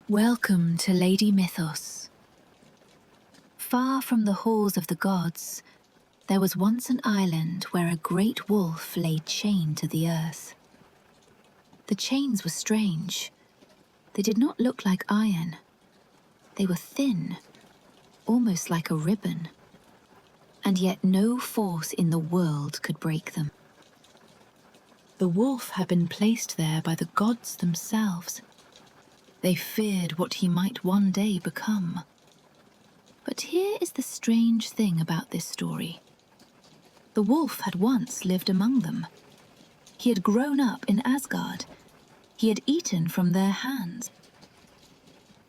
Welcome to Lady Mythos. Far from the halls of the gods, there was once an island where a great wolf lay chained to the earth. The chains were strange. They did not look like iron. They were thin, almost like a ribbon. And yet no force in the world could break them. The wolf had been placed there by the gods themselves. They feared what he might one day become. But here is the strange thing about this story. The wolf had once lived among them. He had grown up in Asgard. He had eaten from their hands.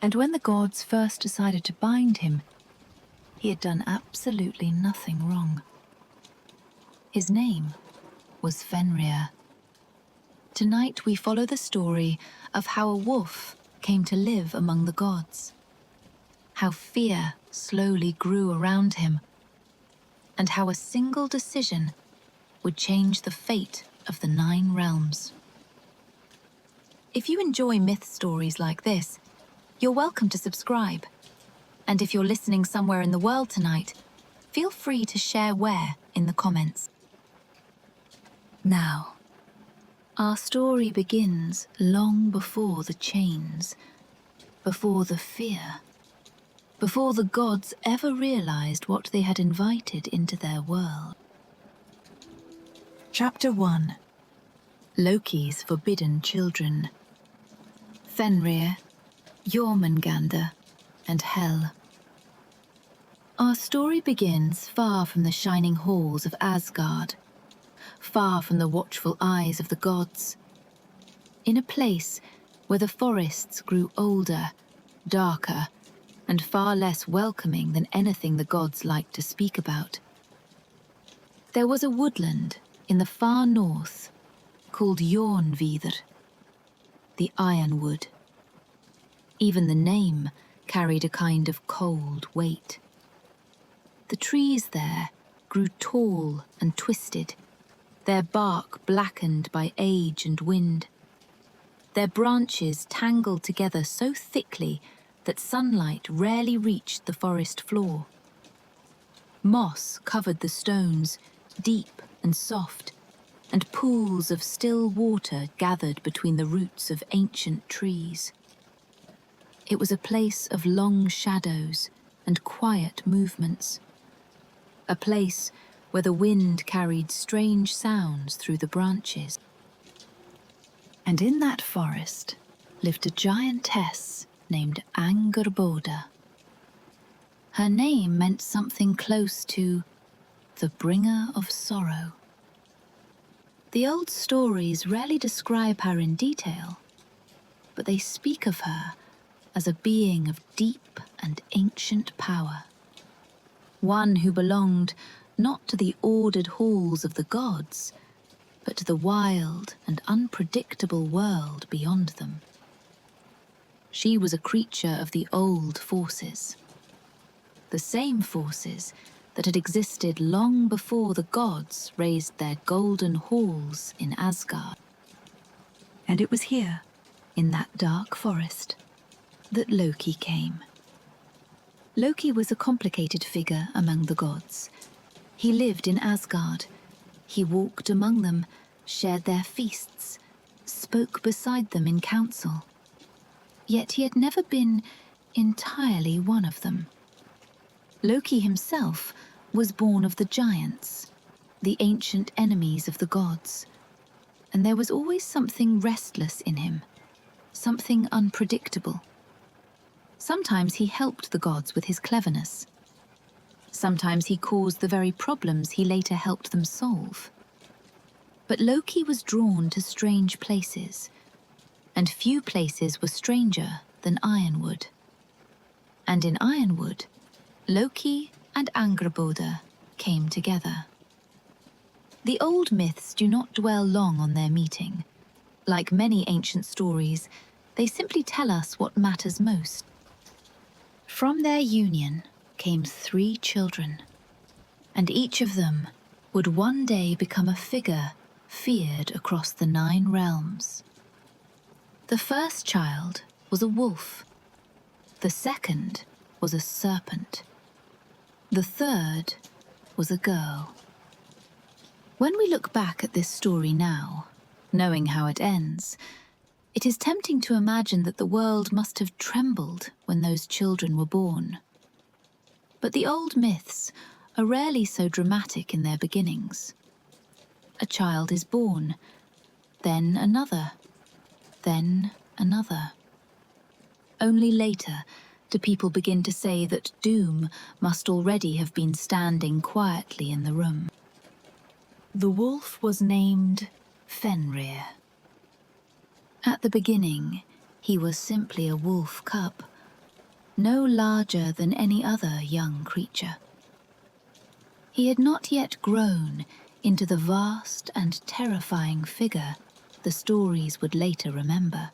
And when the gods first decided to bind him, he had done absolutely nothing wrong. His name was Fenrir. Tonight we follow the story of how a wolf came to live among the gods, how fear slowly grew around him, and how a single decision would change the fate of the 9 realms. If you enjoy myth stories like this, you're welcome to subscribe. And if you're listening somewhere in the world tonight, feel free to share where in the comments. Now, our story begins long before the chains, before the fear, before the gods ever realized what they had invited into their world. Chapter 1. Loki's Forbidden Children. Fenrir, Jörmungandr, and Hel. Our story begins far from the shining halls of Asgard, far from the watchful eyes of the gods, in a place where the forests grew older, darker, and far less welcoming than anything the gods liked to speak about. There was a woodland in the far north called Ironwood, the Ironwood. Even the name carried a kind of cold weight. The trees there grew tall and twisted, their bark blackened by age and wind. Their branches tangled together so thickly that sunlight rarely reached the forest floor. Moss covered the stones, deep and soft, and pools of still water gathered between the roots of ancient trees. It was a place of long shadows and quiet movements, a place where the wind carried strange sounds through the branches. And in that forest lived a giantess named Angrboda. Her name meant something close to the bringer of sorrow. The old stories rarely describe her in detail, but they speak of her as a being of deep and ancient power, one who belonged not to the ordered halls of the gods, but to the wild and unpredictable world beyond them. She was a creature of the old forces, the same forces that had existed long before the gods raised their golden halls in Asgard. And it was here, in that dark forest, that Loki came. Loki was a complicated figure among the gods. He lived in Asgard. He walked among them, shared their feasts, spoke beside them in council. Yet he had never been entirely one of them. Loki himself was born of the giants, the ancient enemies of the gods, and there was always something restless in him, something unpredictable. Sometimes he helped the gods with his cleverness. Sometimes he caused the very problems he later helped them solve. But Loki was drawn to strange places, and few places were stranger than Ironwood. And in Ironwood, Loki and Angrboda came together. The old myths do not dwell long on their meeting. Like many ancient stories, they simply tell us what matters most. From their union came 3 children, and each of them would one day become a figure feared across the 9 realms. The first child was a wolf, The second was a serpent. The third was a girl. When we look back at this story now, knowing how it ends, it is tempting to imagine that the world must have trembled when those children were born. But the old myths are rarely so dramatic in their beginnings. A child is born, then another, then another. Only later do people begin to say that doom must already have been standing quietly in the room. The wolf was named Fenrir. At the beginning, he was simply a wolf cub, no larger than any other young creature. He had not yet grown into the vast and terrifying figure the stories would later remember.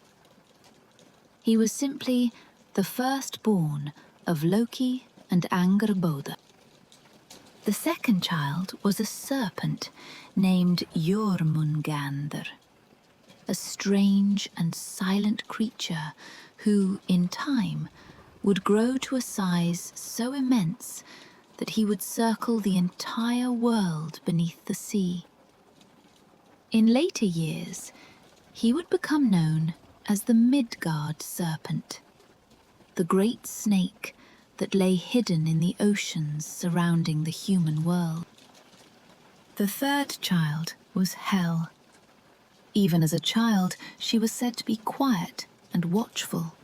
He was simply the firstborn of Loki and Angrboda. The second child was a serpent named Jörmungandr, a strange and silent creature who, in time, would grow to a size so immense that he would circle the entire world beneath the sea. In later years, he would become known as the Midgard serpent, the great snake that lay hidden in the oceans surrounding the human world. The third child was Hel. Even as a child, she was said to be quiet and watchful.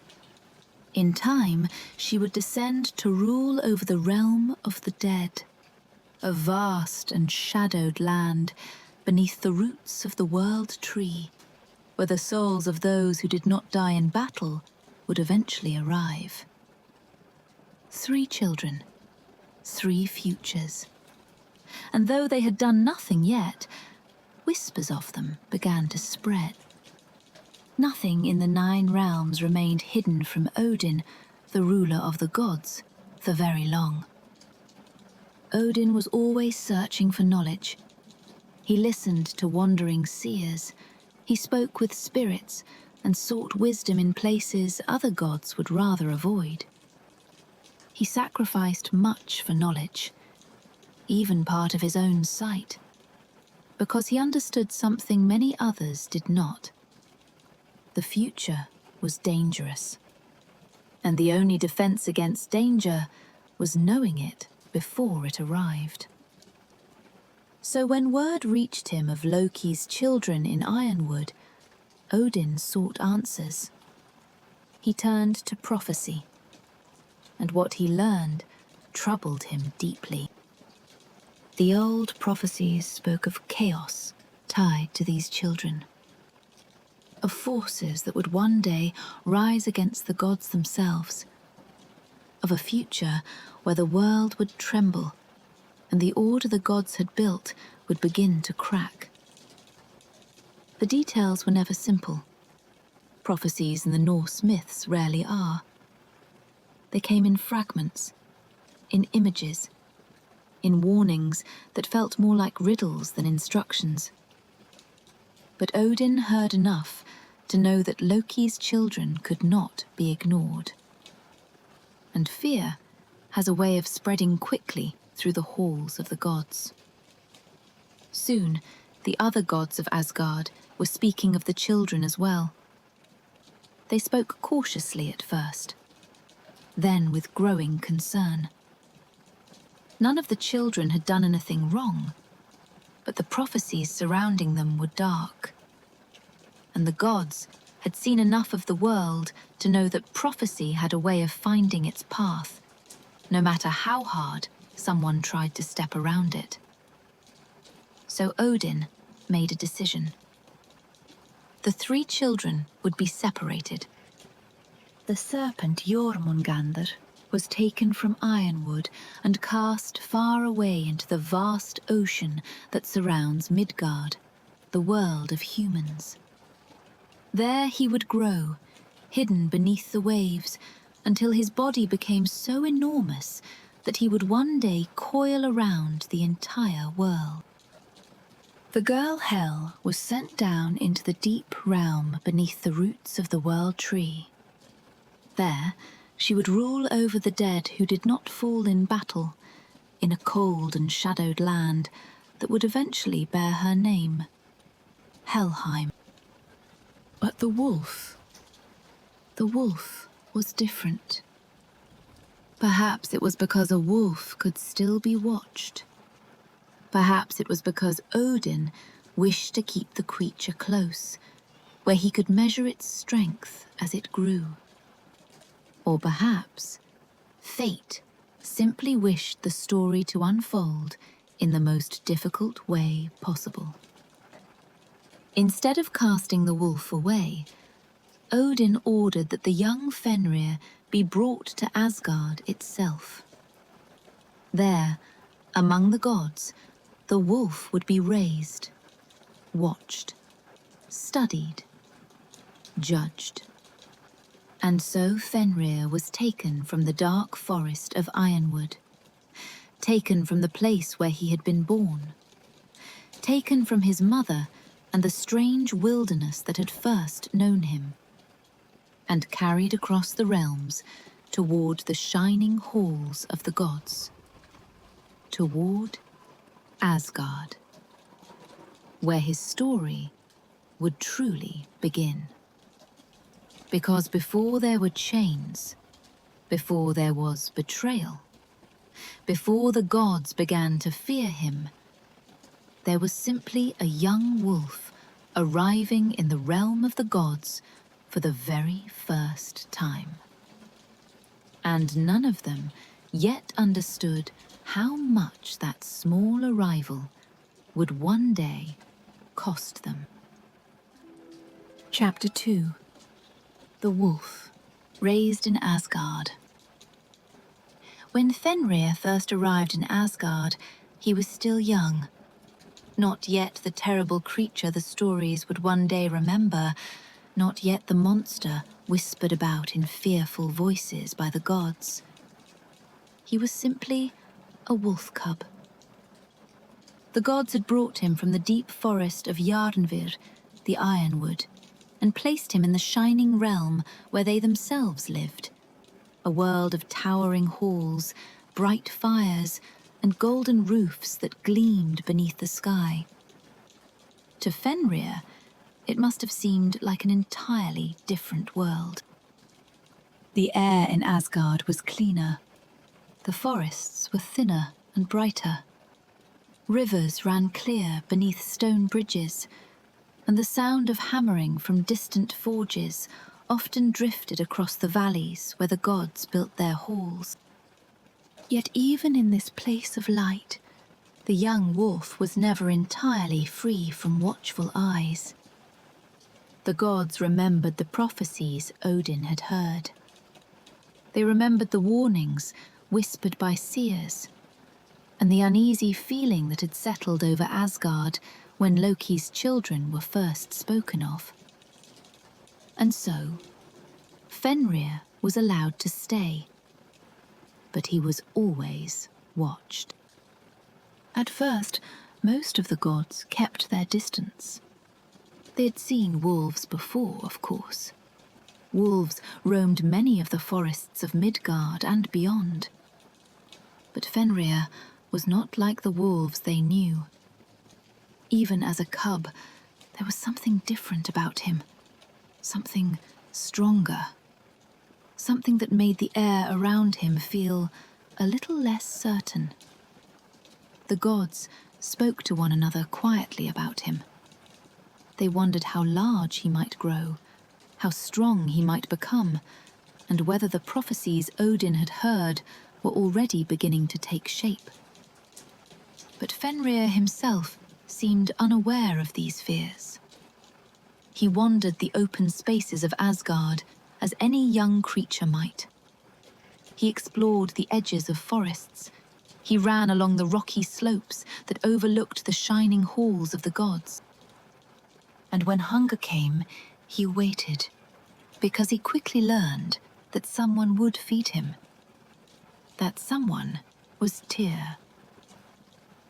In time, she would descend to rule over the realm of the dead, a vast and shadowed land beneath the roots of the world tree, where the souls of those who did not die in battle would eventually arrive. 3 children, 3 futures. And though they had done nothing yet, whispers of them began to spread. Nothing in the 9 realms remained hidden from Odin, the ruler of the gods, for very long. Odin was always searching for knowledge. He listened to wandering seers. He spoke with spirits and sought wisdom in places other gods would rather avoid. He sacrificed much for knowledge, even part of his own sight, because he understood something many others did not. The future was dangerous, and the only defense against danger was knowing it before it arrived. So when word reached him of Loki's children in Ironwood, Odin sought answers. He turned to prophecy, and what he learned troubled him deeply. The old prophecies spoke of chaos tied to these children, of forces that would one day rise against the gods themselves, of a future where the world would tremble and the order the gods had built would begin to crack. The details were never simple. Prophecies in the Norse myths rarely are. They came in fragments, in images, in warnings that felt more like riddles than instructions. But Odin heard enough to know that Loki's children could not be ignored. And fear has a way of spreading quickly through the halls of the gods. Soon, the other gods of Asgard were speaking of the children as well. They spoke cautiously at first, then with growing concern. None of the children had done anything wrong, but the prophecies surrounding them were dark. And the gods had seen enough of the world to know that prophecy had a way of finding its path, no matter how hard someone tried to step around it. So Odin made a decision. The 3 children would be separated. The serpent Jörmungandr was taken from Ironwood and cast far away into the vast ocean that surrounds Midgard, the world of humans. There he would grow, hidden beneath the waves, until his body became so enormous that he would one day coil around the entire world. The girl Hel was sent down into the deep realm beneath the roots of the world tree. There, She would rule over the dead who did not fall in battle, in a cold and shadowed land that would eventually bear her name, Helheim. But the wolf was different. Perhaps it was because a wolf could still be watched. Perhaps it was because Odin wished to keep the creature close, where he could measure its strength as it grew. Or perhaps fate simply wished the story to unfold in the most difficult way possible. Instead of casting the wolf away, Odin ordered that the young Fenrir be brought to Asgard itself. There, among the gods, the wolf would be raised, watched, studied, judged. And so Fenrir was taken from the dark forest of Ironwood, taken from the place where he had been born, taken from his mother and the strange wilderness that had first known him, and carried across the realms toward the shining halls of the gods, toward Asgard, where his story would truly begin. Because before there were chains, before there was betrayal, before the gods began to fear him, there was simply a young wolf arriving in the realm of the gods for the very first time. And none of them yet understood how much that small arrival would one day cost them. Chapter 2. The Wolf, raised in Asgard. When Fenrir first arrived in Asgard, he was still young. Not yet the terrible creature the stories would one day remember, not yet the monster whispered about in fearful voices by the gods. He was simply a wolf cub. The gods had brought him from the deep forest of Jörmungandr, the Ironwood, and placed him in the shining realm where they themselves lived, a world of towering halls, bright fires, and golden roofs that gleamed beneath the sky. To Fenrir, it must have seemed like an entirely different world. The air in Asgard was cleaner. The forests were thinner and brighter. Rivers ran clear beneath stone bridges, and the sound of hammering from distant forges often drifted across the valleys where the gods built their halls. Yet even in this place of light, the young wolf was never entirely free from watchful eyes. The gods remembered the prophecies Odin had heard. They remembered the warnings whispered by seers, and the uneasy feeling that had settled over Asgard when Loki's children were first spoken of. And so, Fenrir was allowed to stay, but he was always watched. At first, most of the gods kept their distance. They had seen wolves before, of course. Wolves roamed many of the forests of Midgard and beyond. But Fenrir was not like the wolves they knew. Even as a cub, there was something different about him. Something stronger. Something that made the air around him feel a little less certain. The gods spoke to one another quietly about him. They wondered how large he might grow, how strong he might become, and whether the prophecies Odin had heard were already beginning to take shape. But Fenrir himself seemed unaware of these fears. He wandered the open spaces of Asgard as any young creature might. He explored the edges of forests. He ran along the rocky slopes that overlooked the shining halls of the gods. And when hunger came, he waited, because he quickly learned that someone would feed him. That someone was Tyr.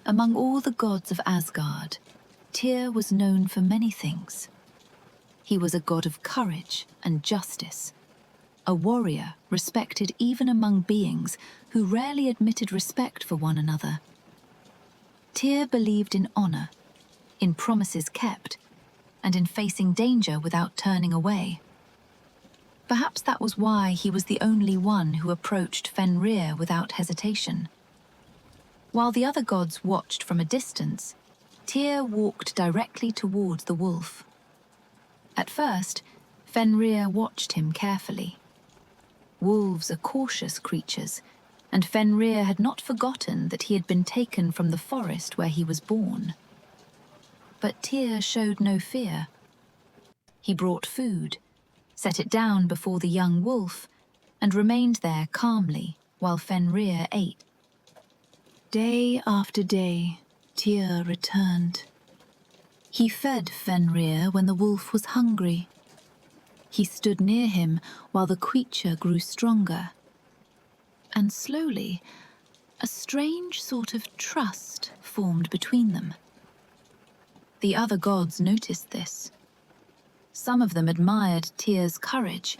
Among all the gods of Asgard, Tyr was known for many things. He was a god of courage and justice, a warrior respected even among beings who rarely admitted respect for one another. Tyr believed in honor, in promises kept, and in facing danger without turning away. Perhaps that was why he was the only one who approached Fenrir without hesitation. While the other gods watched from a distance, Tyr walked directly towards the wolf. At first, Fenrir watched him carefully. Wolves are cautious creatures, and Fenrir had not forgotten that he had been taken from the forest where he was born. But Tyr showed no fear. He brought food, set it down before the young wolf, and remained there calmly while Fenrir ate. Day after day, Tyr returned. He fed Fenrir when the wolf was hungry. He stood near him while the creature grew stronger. And slowly, a strange sort of trust formed between them. The other gods noticed this. Some of them admired Tyr's courage,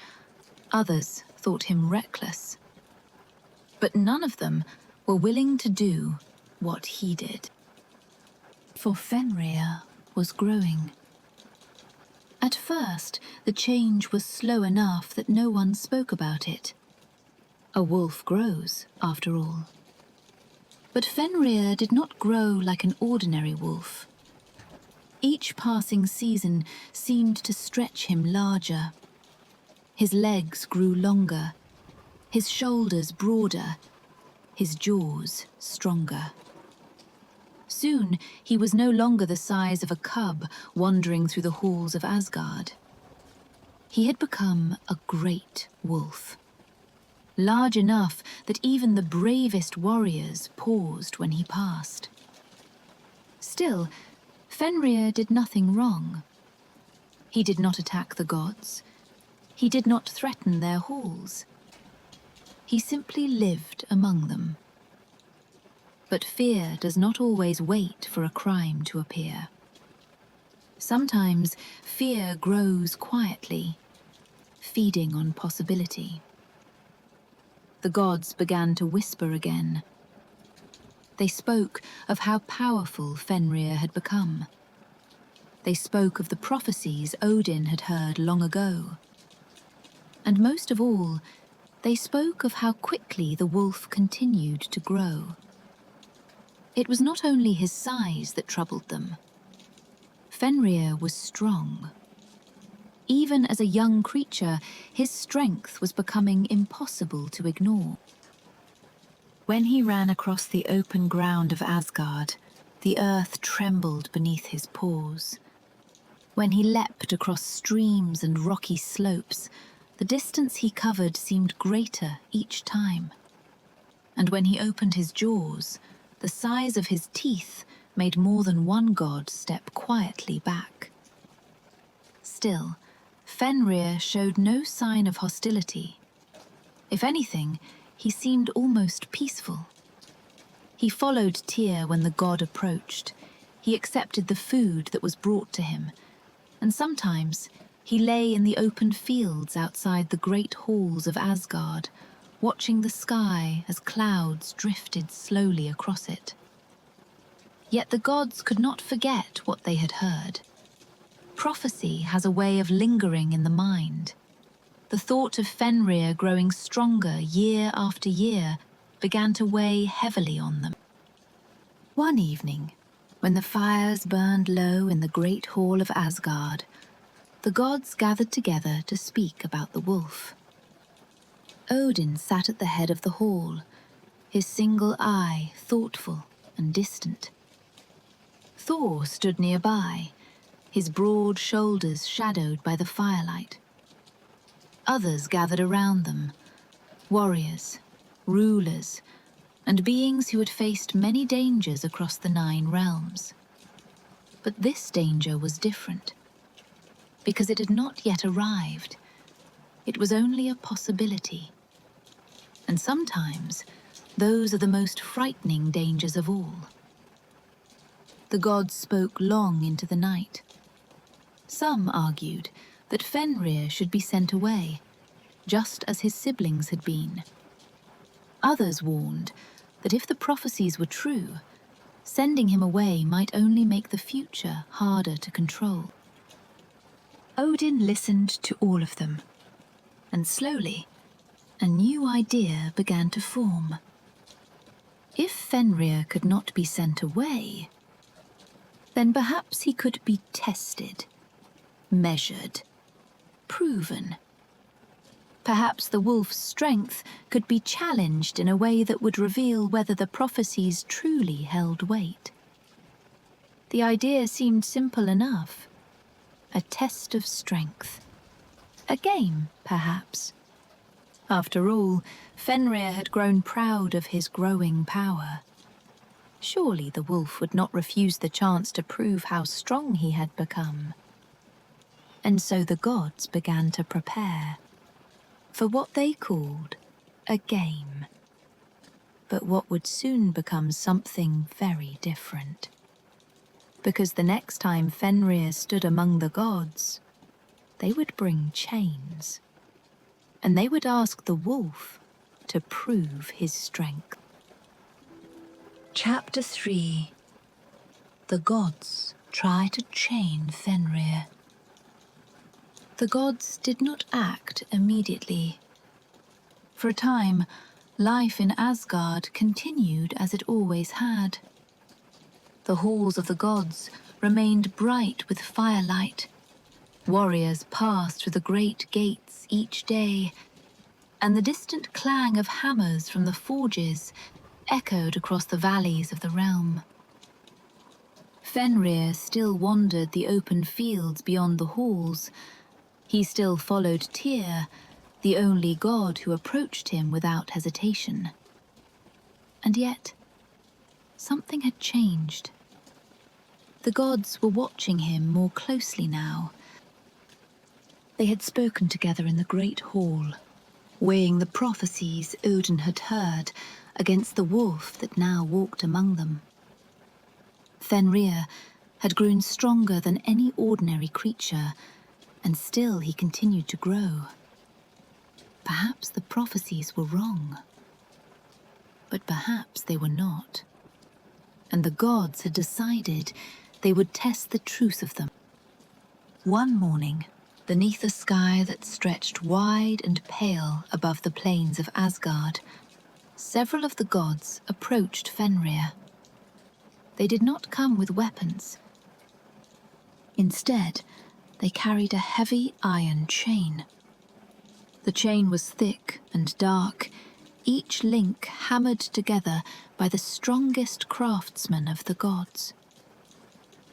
others thought him reckless. But none of them were willing to do what he did. For Fenrir was growing. At first, the change was slow enough that no one spoke about it. A wolf grows, after all. But Fenrir did not grow like an ordinary wolf. Each passing season seemed to stretch him larger. His legs grew longer, his shoulders broader, his jaws stronger. Soon, he was no longer the size of a cub wandering through the halls of Asgard. He had become a great wolf. Large enough that even the bravest warriors paused when he passed. Still, Fenrir did nothing wrong. He did not attack the gods. He did not threaten their halls. He simply lived among them. But fear does not always wait for a crime to appear. Sometimes fear grows quietly, feeding on possibility. The gods began to whisper again. They spoke of how powerful Fenrir had become. They spoke of the prophecies Odin had heard long ago. And most of all, they spoke of how quickly the wolf continued to grow. It was not only his size that troubled them. Fenrir was strong. Even as a young creature, his strength was becoming impossible to ignore. When he ran across the open ground of Asgard, the earth trembled beneath his paws. When he leapt across streams and rocky slopes, the distance he covered seemed greater each time. And when he opened his jaws, the size of his teeth made more than one god step quietly back. Still, Fenrir showed no sign of hostility. If anything, he seemed almost peaceful. He followed Tyr when the god approached. He accepted the food that was brought to him, and sometimes he lay in the open fields outside the great halls of Asgard, watching the sky as clouds drifted slowly across it. Yet the gods could not forget what they had heard. Prophecy has a way of lingering in the mind. The thought of Fenrir growing stronger year after year began to weigh heavily on them. One evening, when the fires burned low in the great hall of Asgard, the gods gathered together to speak about the wolf. Odin sat at the head of the hall, his single eye thoughtful and distant. Thor stood nearby, his broad shoulders shadowed by the firelight. Others gathered around them, warriors, rulers, and beings who had faced many dangers across the 9 realms. But this danger was different, because it had not yet arrived. It was only a possibility. And sometimes, those are the most frightening dangers of all. The gods spoke long into the night. Some argued that Fenrir should be sent away, just as his siblings had been. Others warned that if the prophecies were true, sending him away might only make the future harder to control. Odin listened to all of them, and slowly, a new idea began to form. If Fenrir could not be sent away, then perhaps he could be tested, measured, proven. Perhaps the wolf's strength could be challenged in a way that would reveal whether the prophecies truly held weight. The idea seemed simple enough. A test of strength. A game, perhaps. After all, Fenrir had grown proud of his growing power. Surely the wolf would not refuse the chance to prove how strong he had become. And so the gods began to prepare for what they called a game, but what would soon become something very different. Because the next time Fenrir stood among the gods, they would bring chains, and they would ask the wolf to prove his strength. Chapter 3. The gods try to chain Fenrir. The gods did not act immediately. For a time, life in Asgard continued as it always had. The halls of the gods remained bright with firelight. Warriors passed through the great gates each day, and the distant clang of hammers from the forges echoed across the valleys of the realm. Fenrir still wandered the open fields beyond the halls. He still followed Tyr, the only god who approached him without hesitation. And yet, something had changed. The gods were watching him more closely now. They had spoken together in the great hall, weighing the prophecies Odin had heard against the wolf that now walked among them. Fenrir had grown stronger than any ordinary creature, and still he continued to grow. Perhaps the prophecies were wrong, but perhaps they were not. And the gods had decided they would test the truth of them. One morning, beneath a sky that stretched wide and pale above the plains of Asgard, several of the gods approached Fenrir. They did not come with weapons. Instead, they carried a heavy iron chain. The chain was thick and dark, each link hammered together by the strongest craftsmen of the gods.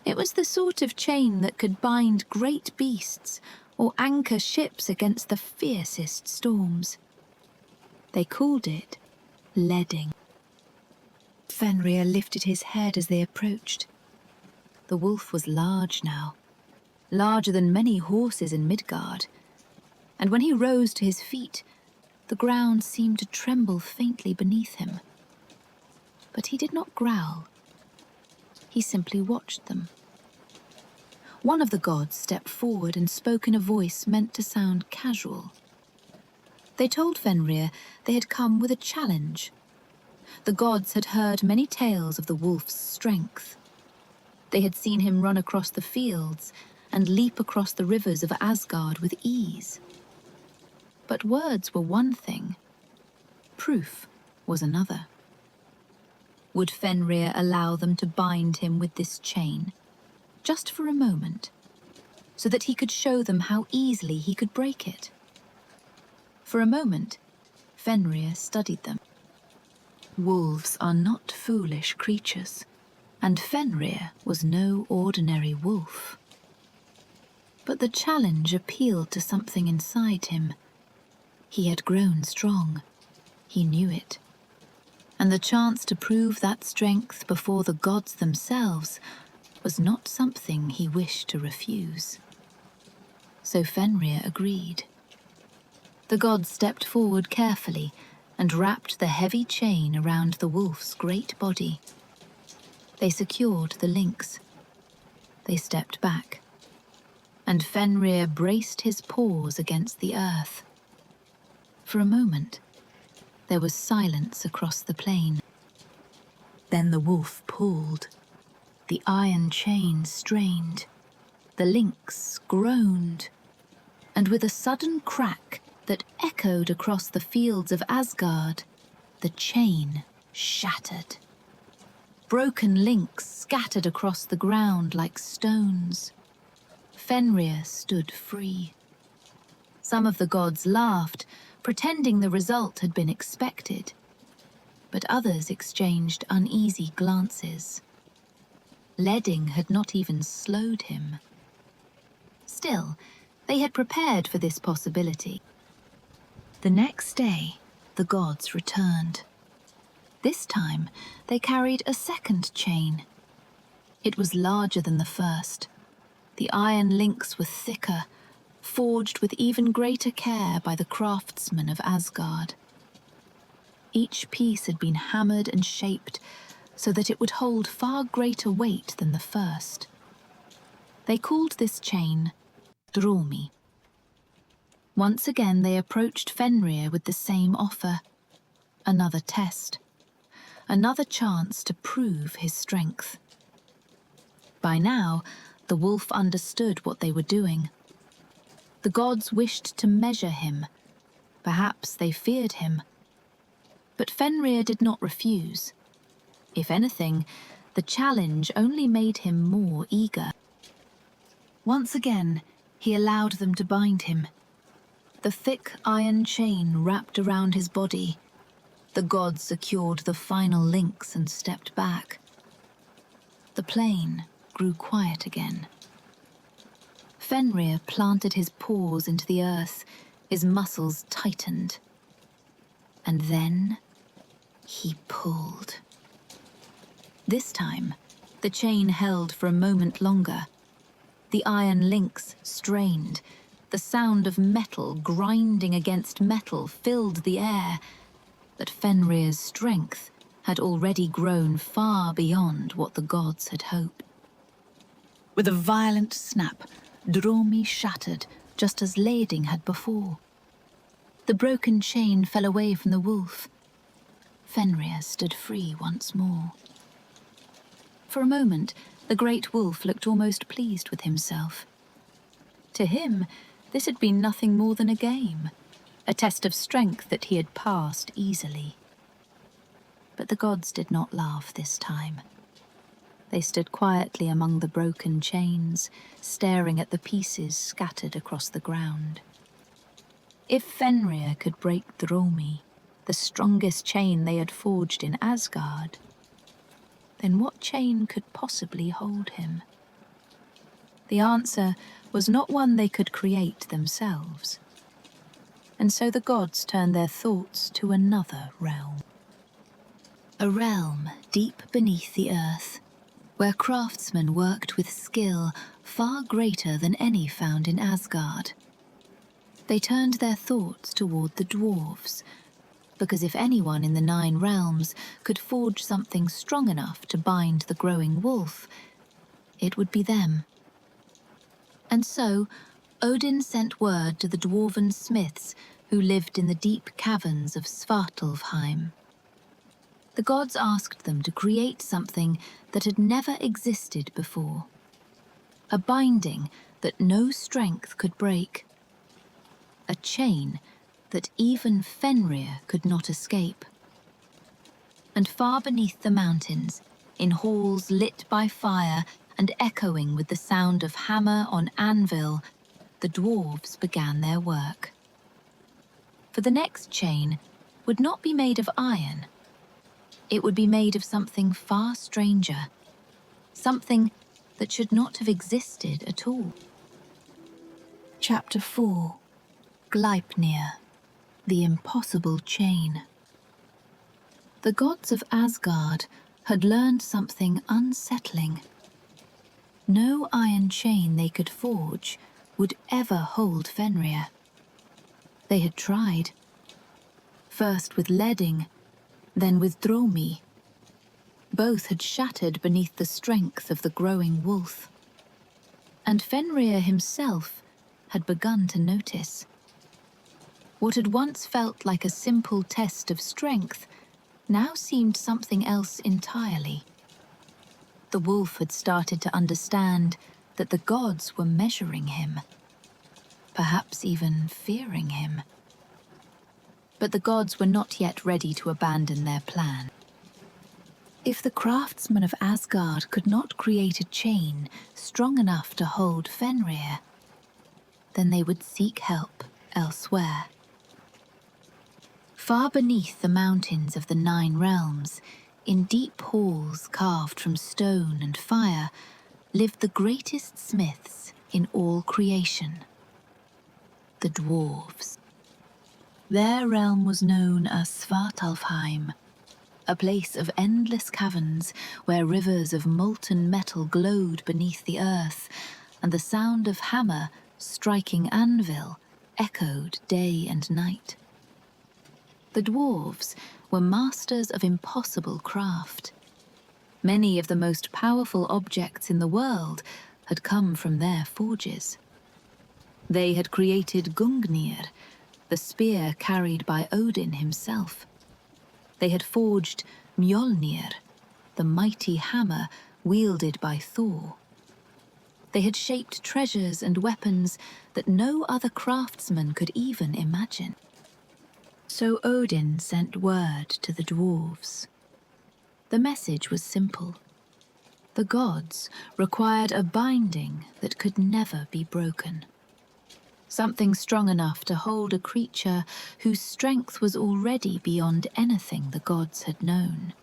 It was the sort of chain that could bind great beasts or anchor ships against the fiercest storms. They called it leading. Fenrir lifted his head as they approached. The wolf was large now, larger than many horses in Midgard, and when he rose to his feet, the ground seemed to tremble faintly beneath him. But he did not growl. He simply watched them. One of the gods stepped forward and spoke in a voice meant to sound casual. They told Fenrir they had come with a challenge. The gods had heard many tales of the wolf's strength. They had seen him run across the fields and leap across the rivers of Asgard with ease. But words were one thing, proof was another. Would Fenrir allow them to bind him with this chain, just for a moment, so that he could show them how easily he could break it? For a moment, Fenrir studied them. Wolves are not foolish creatures, and Fenrir was no ordinary wolf. But the challenge appealed to something inside him. He had grown strong. He knew it. And the chance to prove that strength before the gods themselves was not something he wished to refuse. So Fenrir agreed. The gods stepped forward carefully and wrapped the heavy chain around the wolf's great body. They secured the links. They stepped back, and Fenrir braced his paws against the earth. For a moment, there was silence across the plain. Then the wolf pulled. The iron chain strained. The lynx groaned. And with a sudden crack that echoed across the fields of Asgard, the chain shattered. Broken links scattered across the ground like stones. Fenrir stood free. Some of the gods laughed, pretending the result had been expected, but others exchanged uneasy glances. Leading had not even slowed him. Still, they had prepared for this possibility. The next day, the gods returned. This time, they carried a second chain. It was larger than the first. The iron links were thicker, forged with even greater care by the craftsmen of Asgard. Each piece had been hammered and shaped so that it would hold far greater weight than the first. They called this chain Dromi. Once again they approached Fenrir with the same offer. Another test. Another chance to prove his strength. By now, the wolf understood what they were doing. The gods wished to measure him. Perhaps they feared him. But Fenrir did not refuse. If anything, the challenge only made him more eager. Once again, he allowed them to bind him. The thick iron chain wrapped around his body. The gods secured the final links and stepped back. The plain grew quiet again. Fenrir planted his paws into the earth, his muscles tightened. And then he pulled. This time, the chain held for a moment longer. The iron links strained. The sound of metal grinding against metal filled the air. But Fenrir's strength had already grown far beyond what the gods had hoped. With a violent snap, Dromi shattered, just as Lading had before. The broken chain fell away from the wolf. Fenrir stood free once more. For a moment, the great wolf looked almost pleased with himself. To him, this had been nothing more than a game, a test of strength that he had passed easily. But the gods did not laugh this time. They stood quietly among the broken chains, staring at the pieces scattered across the ground. If Fenrir could break Dromi, the strongest chain they had forged in Asgard, then what chain could possibly hold him? The answer was not one they could create themselves. And so the gods turned their thoughts to another realm. A realm deep beneath the earth, where craftsmen worked with skill far greater than any found in Asgard. They turned their thoughts toward the dwarves, because if anyone in the 9 realms could forge something strong enough to bind the growing wolf, it would be them. And so, Odin sent word to the dwarven smiths who lived in the deep caverns of Svartalfheim. The gods asked them to create something that had never existed before. A binding that no strength could break. A chain that even Fenrir could not escape. And far beneath the mountains, in halls lit by fire and echoing with the sound of hammer on anvil, the dwarves began their work. For the next chain would not be made of iron. It would be made of something far stranger, something that should not have existed at all. Chapter 4. Gleipnir, the impossible chain. The gods of Asgard had learned something unsettling. No iron chain they could forge would ever hold Fenrir. They had tried. First with Leding, then with Dromi. Both had shattered beneath the strength of the growing wolf. And Fenrir himself had begun to notice. What had once felt like a simple test of strength now seemed something else entirely. The wolf had started to understand that the gods were measuring him, perhaps even fearing him. But the gods were not yet ready to abandon their plan. If the craftsmen of Asgard could not create a chain strong enough to hold Fenrir, then they would seek help elsewhere. Far beneath the mountains of the 9 realms, in deep halls carved from stone and fire, lived the greatest smiths in all creation, the dwarves. Their realm was known as Svartalfheim, a place of endless caverns where rivers of molten metal glowed beneath the earth, and the sound of hammer striking anvil echoed day and night. The dwarves were masters of impossible craft. Many of the most powerful objects in the world had come from their forges. They had created Gungnir, the spear carried by Odin himself. They had forged Mjolnir, the mighty hammer wielded by Thor. They had shaped treasures and weapons that no other craftsman could even imagine. So Odin sent word to the dwarves. The message was simple. The gods required a binding that could never be broken. Something strong enough to hold a creature whose strength was already beyond anything the gods had known.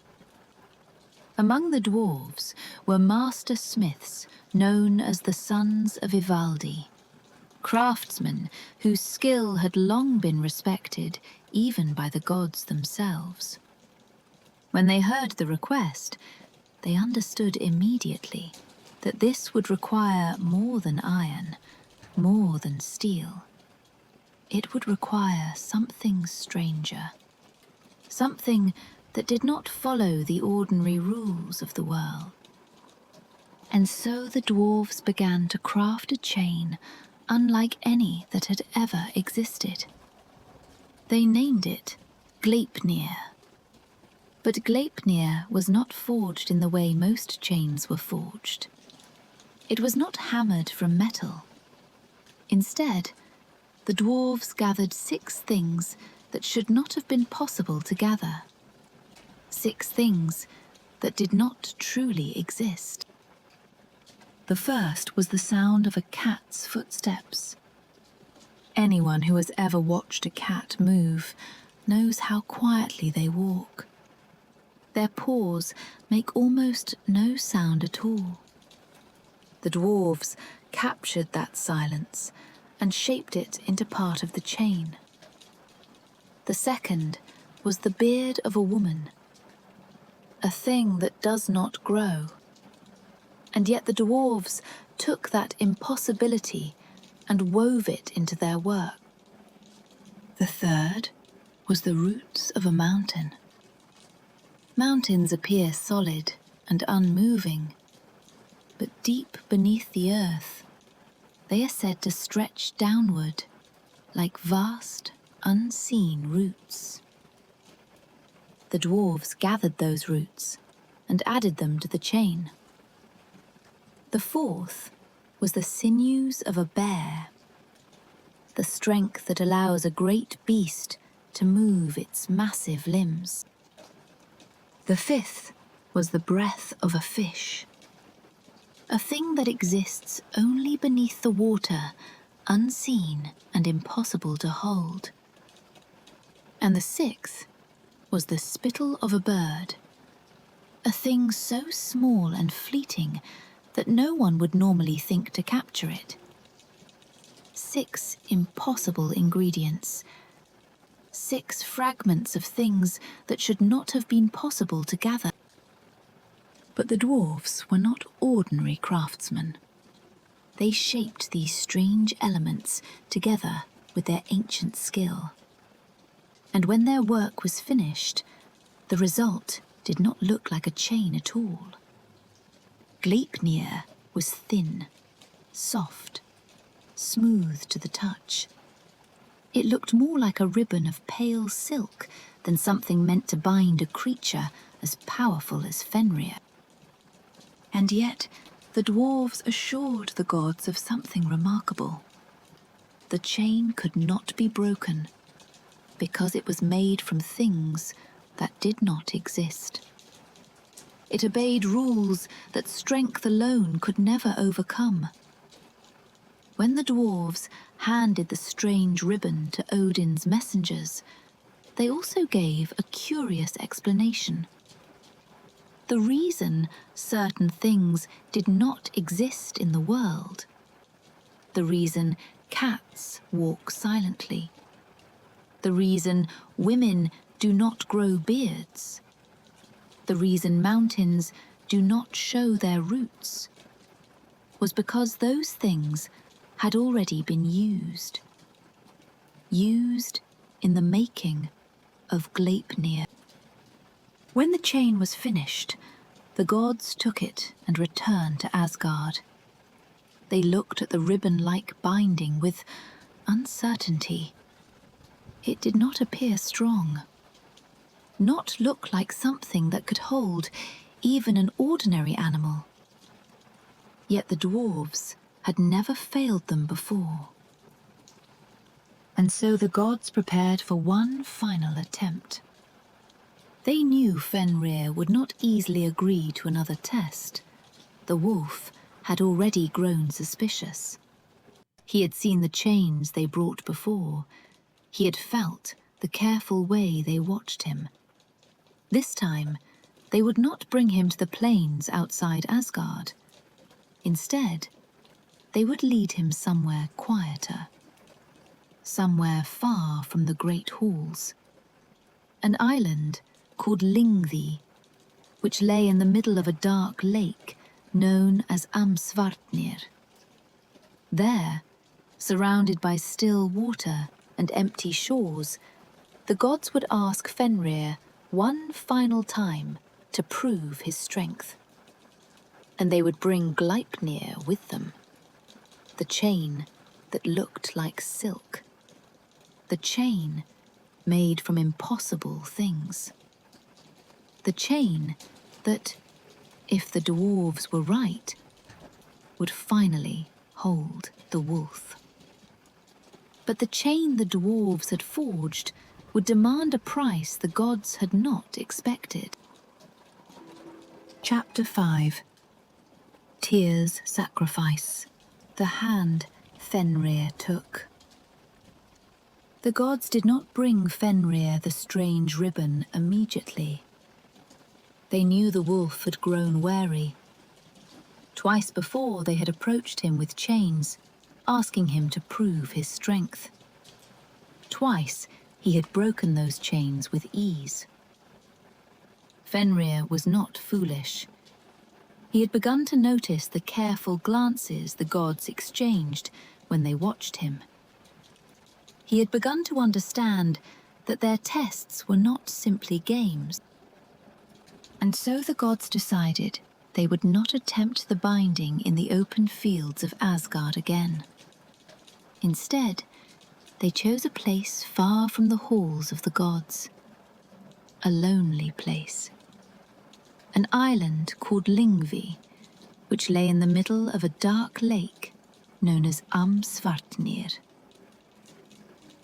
Among the dwarves were master smiths known as the Sons of Ivaldi, craftsmen whose skill had long been respected even by the gods themselves. When they heard the request, they understood immediately that this would require more than iron, more than steel. It would require something stranger, something that did not follow the ordinary rules of the world. And so the dwarves began to craft a chain unlike any that had ever existed. They named it Gleipnir. But Gleipnir was not forged in the way most chains were forged. It was not hammered from metal. Instead, the dwarves gathered 6 things that should not have been possible to gather. 6 things that did not truly exist. The first was the sound of a cat's footsteps. Anyone who has ever watched a cat move knows how quietly they walk. Their paws make almost no sound at all. The dwarves captured that silence and shaped it into part of the chain. The second was the beard of a woman, a thing that does not grow. And yet the dwarves took that impossibility and wove it into their work. The third was the roots of a mountain. Mountains appear solid and unmoving, but deep beneath the earth, they are said to stretch downward like vast, unseen roots. The dwarves gathered those roots and added them to the chain. The fourth was the sinews of a bear, the strength that allows a great beast to move its massive limbs. The fifth was the breath of a fish, a thing that exists only beneath the water, unseen and impossible to hold. And the sixth was the spittle of a bird, a thing so small and fleeting that no one would normally think to capture it. 6 impossible ingredients, 6 fragments of things that should not have been possible to gather. But the dwarves were not ordinary craftsmen. They shaped these strange elements together with their ancient skill. And when their work was finished, the result did not look like a chain at all. Gleipnir was thin, soft, smooth to the touch. It looked more like a ribbon of pale silk than something meant to bind a creature as powerful as Fenrir. And yet, the dwarves assured the gods of something remarkable. The chain could not be broken, because it was made from things that did not exist. It obeyed rules that strength alone could never overcome. When the dwarves handed the strange ribbon to Odin's messengers, they also gave a curious explanation. The reason certain things did not exist in the world, the reason cats walk silently, the reason women do not grow beards, the reason mountains do not show their roots, was because those things had already been used in the making of Gleipnir. When the chain was finished, the gods took it and returned to Asgard. They looked at the ribbon-like binding with uncertainty. It did not appear strong, not look like something that could hold even an ordinary animal. Yet the dwarves had never failed them before. And so the gods prepared for one final attempt. They knew Fenrir would not easily agree to another test. The wolf had already grown suspicious. He had seen the chains they brought before. He had felt the careful way they watched him. This time, they would not bring him to the plains outside Asgard. Instead, they would lead him somewhere quieter, somewhere far from the great halls. An island called Lingvi, which lay in the middle of a dark lake known as Svartnir. There, surrounded by still water and empty shores, the gods would ask Fenrir one final time to prove his strength. And they would bring Gleipnir with them, the chain that looked like silk, the chain made from impossible things, the chain that, if the dwarves were right, would finally hold the wolf. But the chain the dwarves had forged would demand a price the gods had not expected. Chapter 5. Tyr's Sacrifice. The hand Fenrir took. The gods did not bring Fenrir the strange ribbon immediately. They knew the wolf had grown wary. Twice before they had approached him with chains, asking him to prove his strength. Twice he had broken those chains with ease. Fenrir was not foolish. He had begun to notice the careful glances the gods exchanged when they watched him. He had begun to understand that their tests were not simply games. And so the gods decided they would not attempt the binding in the open fields of Asgard again. Instead, they chose a place far from the halls of the gods. A lonely place. An island called Lingvi, which lay in the middle of a dark lake known as Svartnir.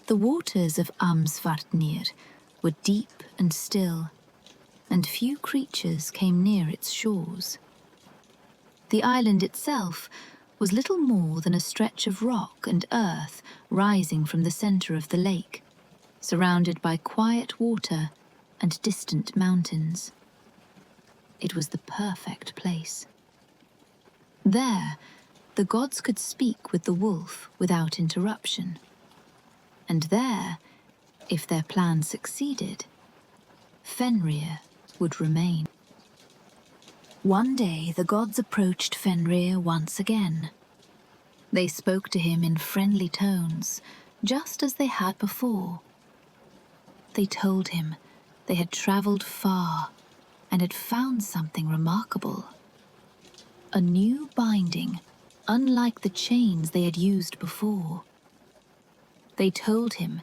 The waters of Svartnir were deep and still, and few creatures came near its shores. The island itself was little more than a stretch of rock and earth rising from the center of the lake, surrounded by quiet water and distant mountains. It was the perfect place. There, the gods could speak with the wolf without interruption. And there, if their plan succeeded, Fenrir would remain. One day the gods approached Fenrir once again. They spoke to him in friendly tones, just as they had before. They told him they had traveled far and had found something remarkable. A new binding, unlike the chains they had used before. They told him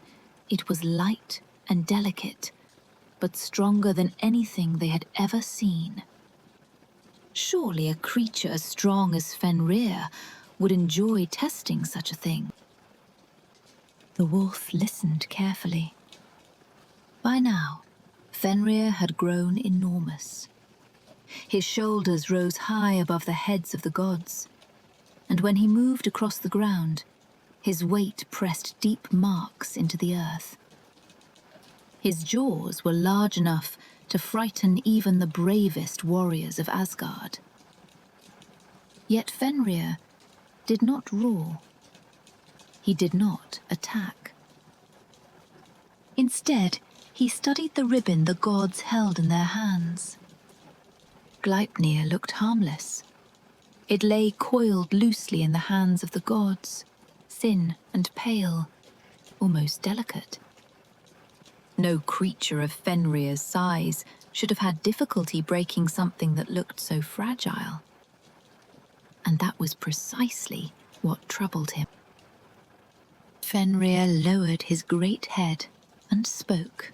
it was light and delicate, but stronger than anything they had ever seen. Surely a creature as strong as Fenrir would enjoy testing such a thing. The wolf listened carefully. By now, Fenrir had grown enormous. His shoulders rose high above the heads of the gods, and when he moved across the ground, his weight pressed deep marks into the earth. His jaws were large enough to frighten even the bravest warriors of Asgard. Yet Fenrir did not roar. He did not attack. Instead, he studied the ribbon the gods held in their hands. Gleipnir looked harmless. It lay coiled loosely in the hands of the gods, thin and pale, almost delicate. No creature of Fenrir's size should have had difficulty breaking something that looked so fragile. And that was precisely what troubled him. Fenrir lowered his great head and spoke.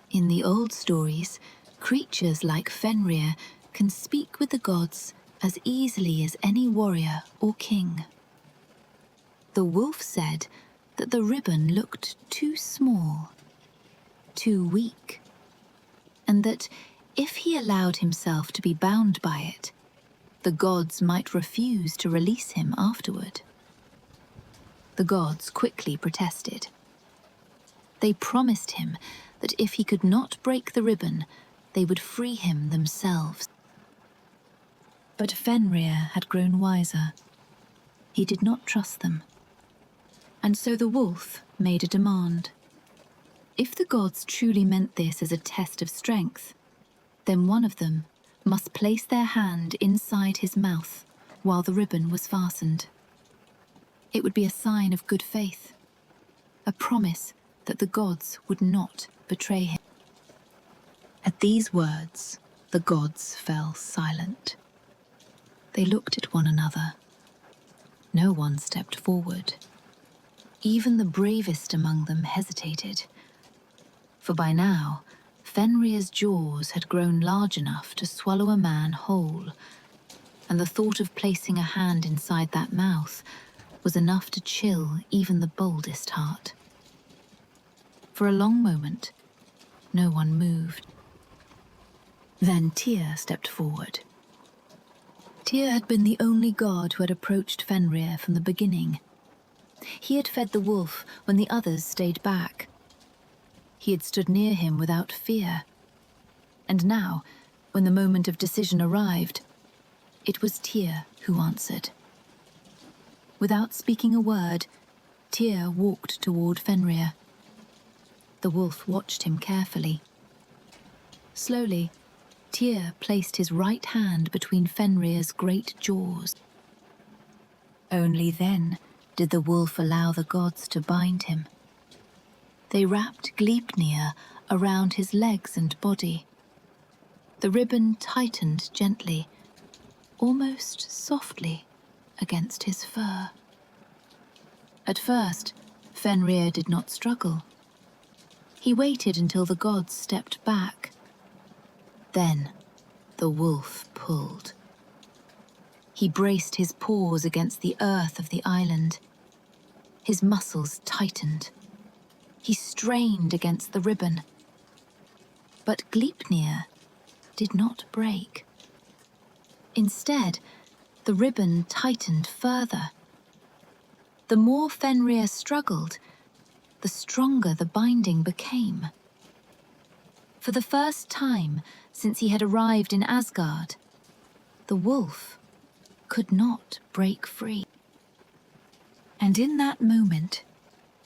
In the old stories, creatures like Fenrir can speak with the gods as easily as any warrior or king. The wolf said that the ribbon looked too small, too weak, and that if he allowed himself to be bound by it, the gods might refuse to release him afterward. The gods quickly protested. They promised him that if he could not break the ribbon, they would free him themselves. But Fenrir had grown wiser. He did not trust them. And so the wolf made a demand. If the gods truly meant this as a test of strength, then one of them must place their hand inside his mouth while the ribbon was fastened. It would be a sign of good faith, a promise that the gods would not betray him. At these words, the gods fell silent. They looked at one another. No one stepped forward. Even the bravest among them hesitated. For by now, Fenrir's jaws had grown large enough to swallow a man whole, and the thought of placing a hand inside that mouth was enough to chill even the boldest heart. For a long moment, no one moved. Then Tyr stepped forward. Tyr had been the only god who had approached Fenrir from the beginning. He had fed the wolf when the others stayed back. He had stood near him without fear. And now, when the moment of decision arrived, it was Tyr who answered. Without speaking a word, Tyr walked toward Fenrir. The wolf watched him carefully. Slowly, Tyr placed his right hand between Fenrir's great jaws. Only then did the wolf allow the gods to bind him. They wrapped Gleipnir around his legs and body. The ribbon tightened gently, almost softly, against his fur. At first, Fenrir did not struggle. He waited until the gods stepped back. Then, the wolf pulled. He braced his paws against the earth of the island. His muscles tightened. He strained against the ribbon. But Gleipnir did not break. Instead, the ribbon tightened further. The more Fenrir struggled, the stronger the binding became. For the first time since he had arrived in Asgard, the wolf could not break free. And in that moment,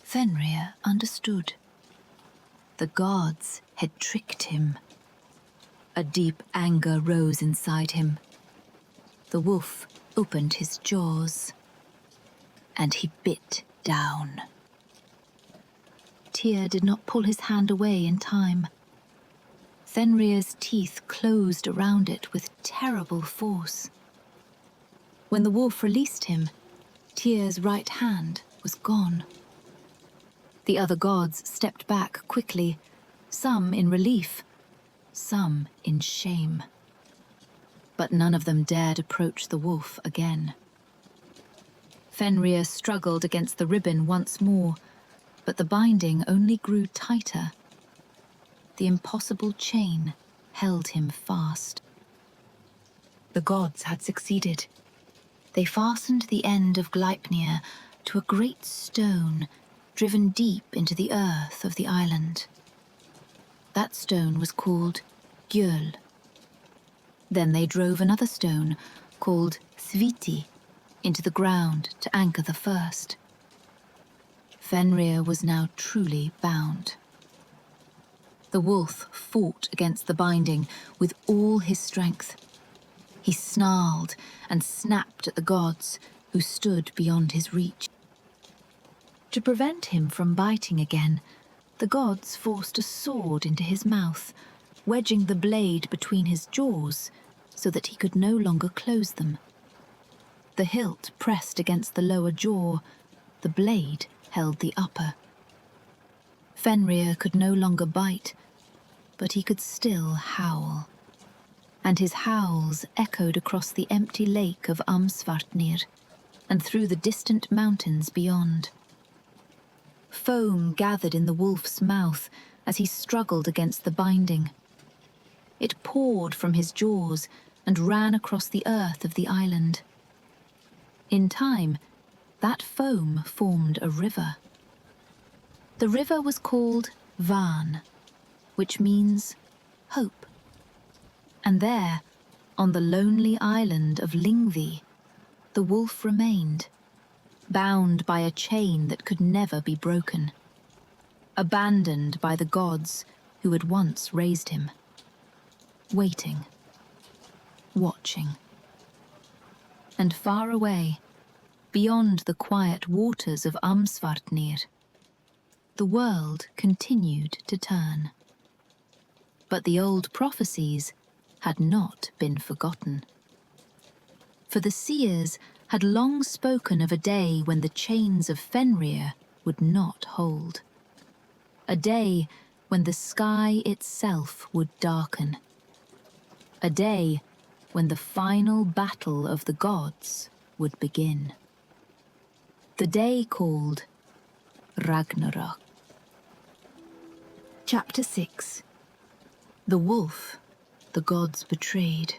Fenrir understood. The gods had tricked him. A deep anger rose inside him. The wolf opened his jaws, and he bit down. Tyr did not pull his hand away in time. Fenrir's teeth closed around it with terrible force. When the wolf released him, Tyr's right hand was gone. The other gods stepped back quickly, some in relief, some in shame. But none of them dared approach the wolf again. Fenrir struggled against the ribbon once more, but the binding only grew tighter. The impossible chain held him fast. The gods had succeeded. They fastened the end of Gleipnir to a great stone driven deep into the earth of the island. That stone was called Gjöl. Then they drove another stone, called Sviti, into the ground to anchor the first. Fenrir was now truly bound. The wolf fought against the binding with all his strength. He snarled and snapped at the gods, who stood beyond his reach. To prevent him from biting again, the gods forced a sword into his mouth, wedging the blade between his jaws so that he could no longer close them. The hilt pressed against the lower jaw, the blade held the upper. Fenrir could no longer bite, but he could still howl. And his howls echoed across the empty lake of Svartnir and through the distant mountains beyond. Foam gathered in the wolf's mouth as he struggled against the binding. It poured from his jaws and ran across the earth of the island. In time, that foam formed a river. The river was called Van, which means hope. And there, on the lonely island of Lyngvi, the wolf remained, bound by a chain that could never be broken, abandoned by the gods who had once raised him, waiting, watching. And far away, beyond the quiet waters of Svartnir, the world continued to turn. But the old prophecies had not been forgotten. For the seers had long spoken of a day when the chains of Fenrir would not hold. A day when the sky itself would darken. A day when the final battle of the gods would begin. The day called Ragnarok. Chapter 6. The wolf the gods betrayed.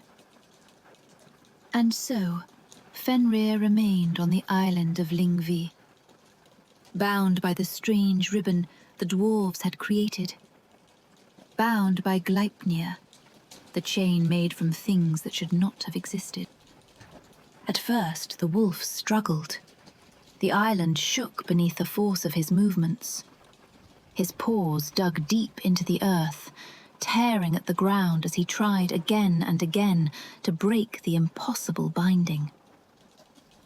And so, Fenrir remained on the island of Lyngvi, bound by the strange ribbon the dwarves had created, bound by Gleipnir, the chain made from things that should not have existed. At first, the wolf struggled. The island shook beneath the force of his movements. His paws dug deep into the earth, tearing at the ground as he tried again and again to break the impossible binding.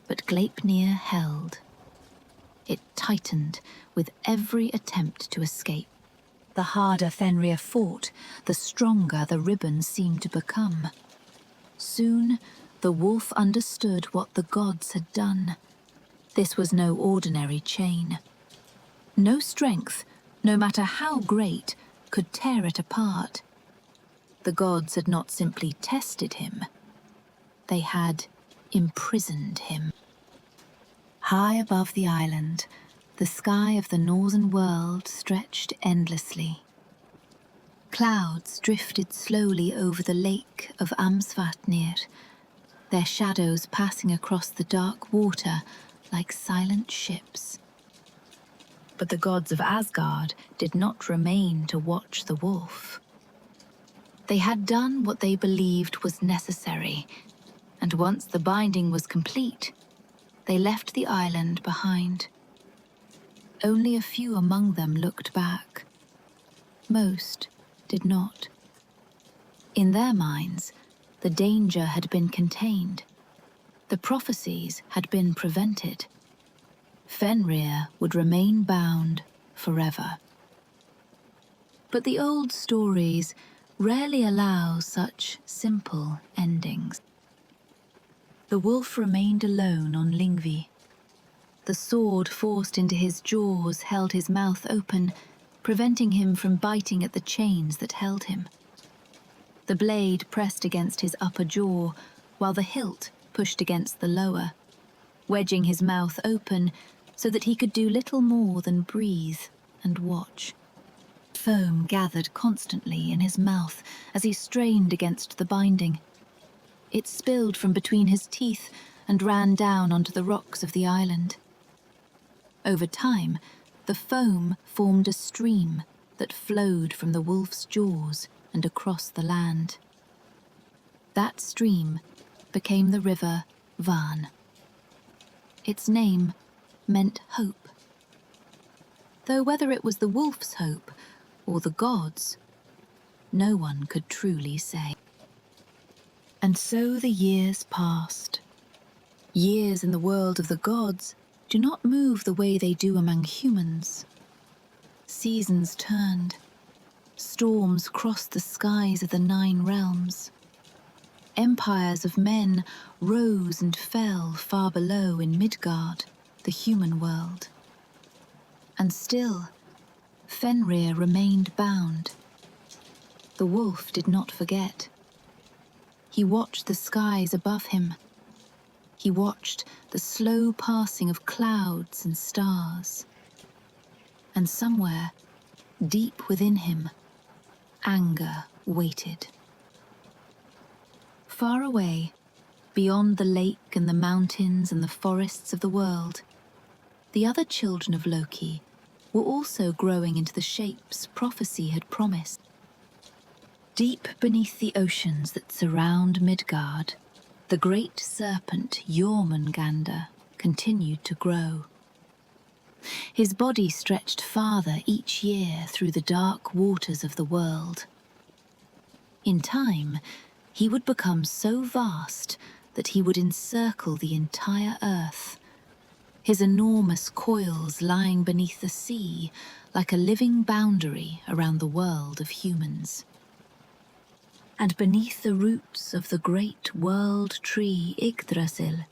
But Gleipnir held. It tightened with every attempt to escape. The harder Fenrir fought, the stronger the ribbon seemed to become. Soon, the wolf understood what the gods had done. This was no ordinary chain. No strength, no matter how great, could tear it apart. The gods had not simply tested him, they had imprisoned him. High above the island, the sky of the northern world stretched endlessly. Clouds drifted slowly over the lake of Svartnir, their shadows passing across the dark water like silent ships. But the gods of Asgard did not remain to watch the wolf. They had done what they believed was necessary, and once the binding was complete, they left the island behind. Only a few among them looked back. Most did not. In their minds, the danger had been contained. The prophecies had been prevented. Fenrir would remain bound forever. But the old stories rarely allow such simple endings. The wolf remained alone on Lyngvi. The sword forced into his jaws held his mouth open, preventing him from biting at the chains that held him. The blade pressed against his upper jaw, while the hilt pushed against the lower, wedging his mouth open so that he could do little more than breathe and watch. Foam gathered constantly in his mouth as he strained against the binding. It spilled from between his teeth and ran down onto the rocks of the island. Over time, the foam formed a stream that flowed from the wolf's jaws and across the land. That stream became the river Van. Its name meant hope. Though whether it was the wolf's hope or the gods, no one could truly say. And so the years passed. Years in the world of the gods do not move the way they do among humans. Seasons turned. Storms crossed the skies of the 9 realms. Empires of men rose and fell far below in Midgard, the human world. And still, Fenrir remained bound. The wolf did not forget. He watched the skies above him. He watched the slow passing of clouds and stars. And somewhere, deep within him, anger waited. Far away, beyond the lake and the mountains and the forests of the world, the other children of Loki were also growing into the shapes prophecy had promised. Deep beneath the oceans that surround Midgard, the great serpent Jörmungandr continued to grow. His body stretched farther each year through the dark waters of the world. In time, he would become so vast that he would encircle the entire earth, his enormous coils lying beneath the sea like a living boundary around the world of humans. And beneath the roots of the great world tree Yggdrasil,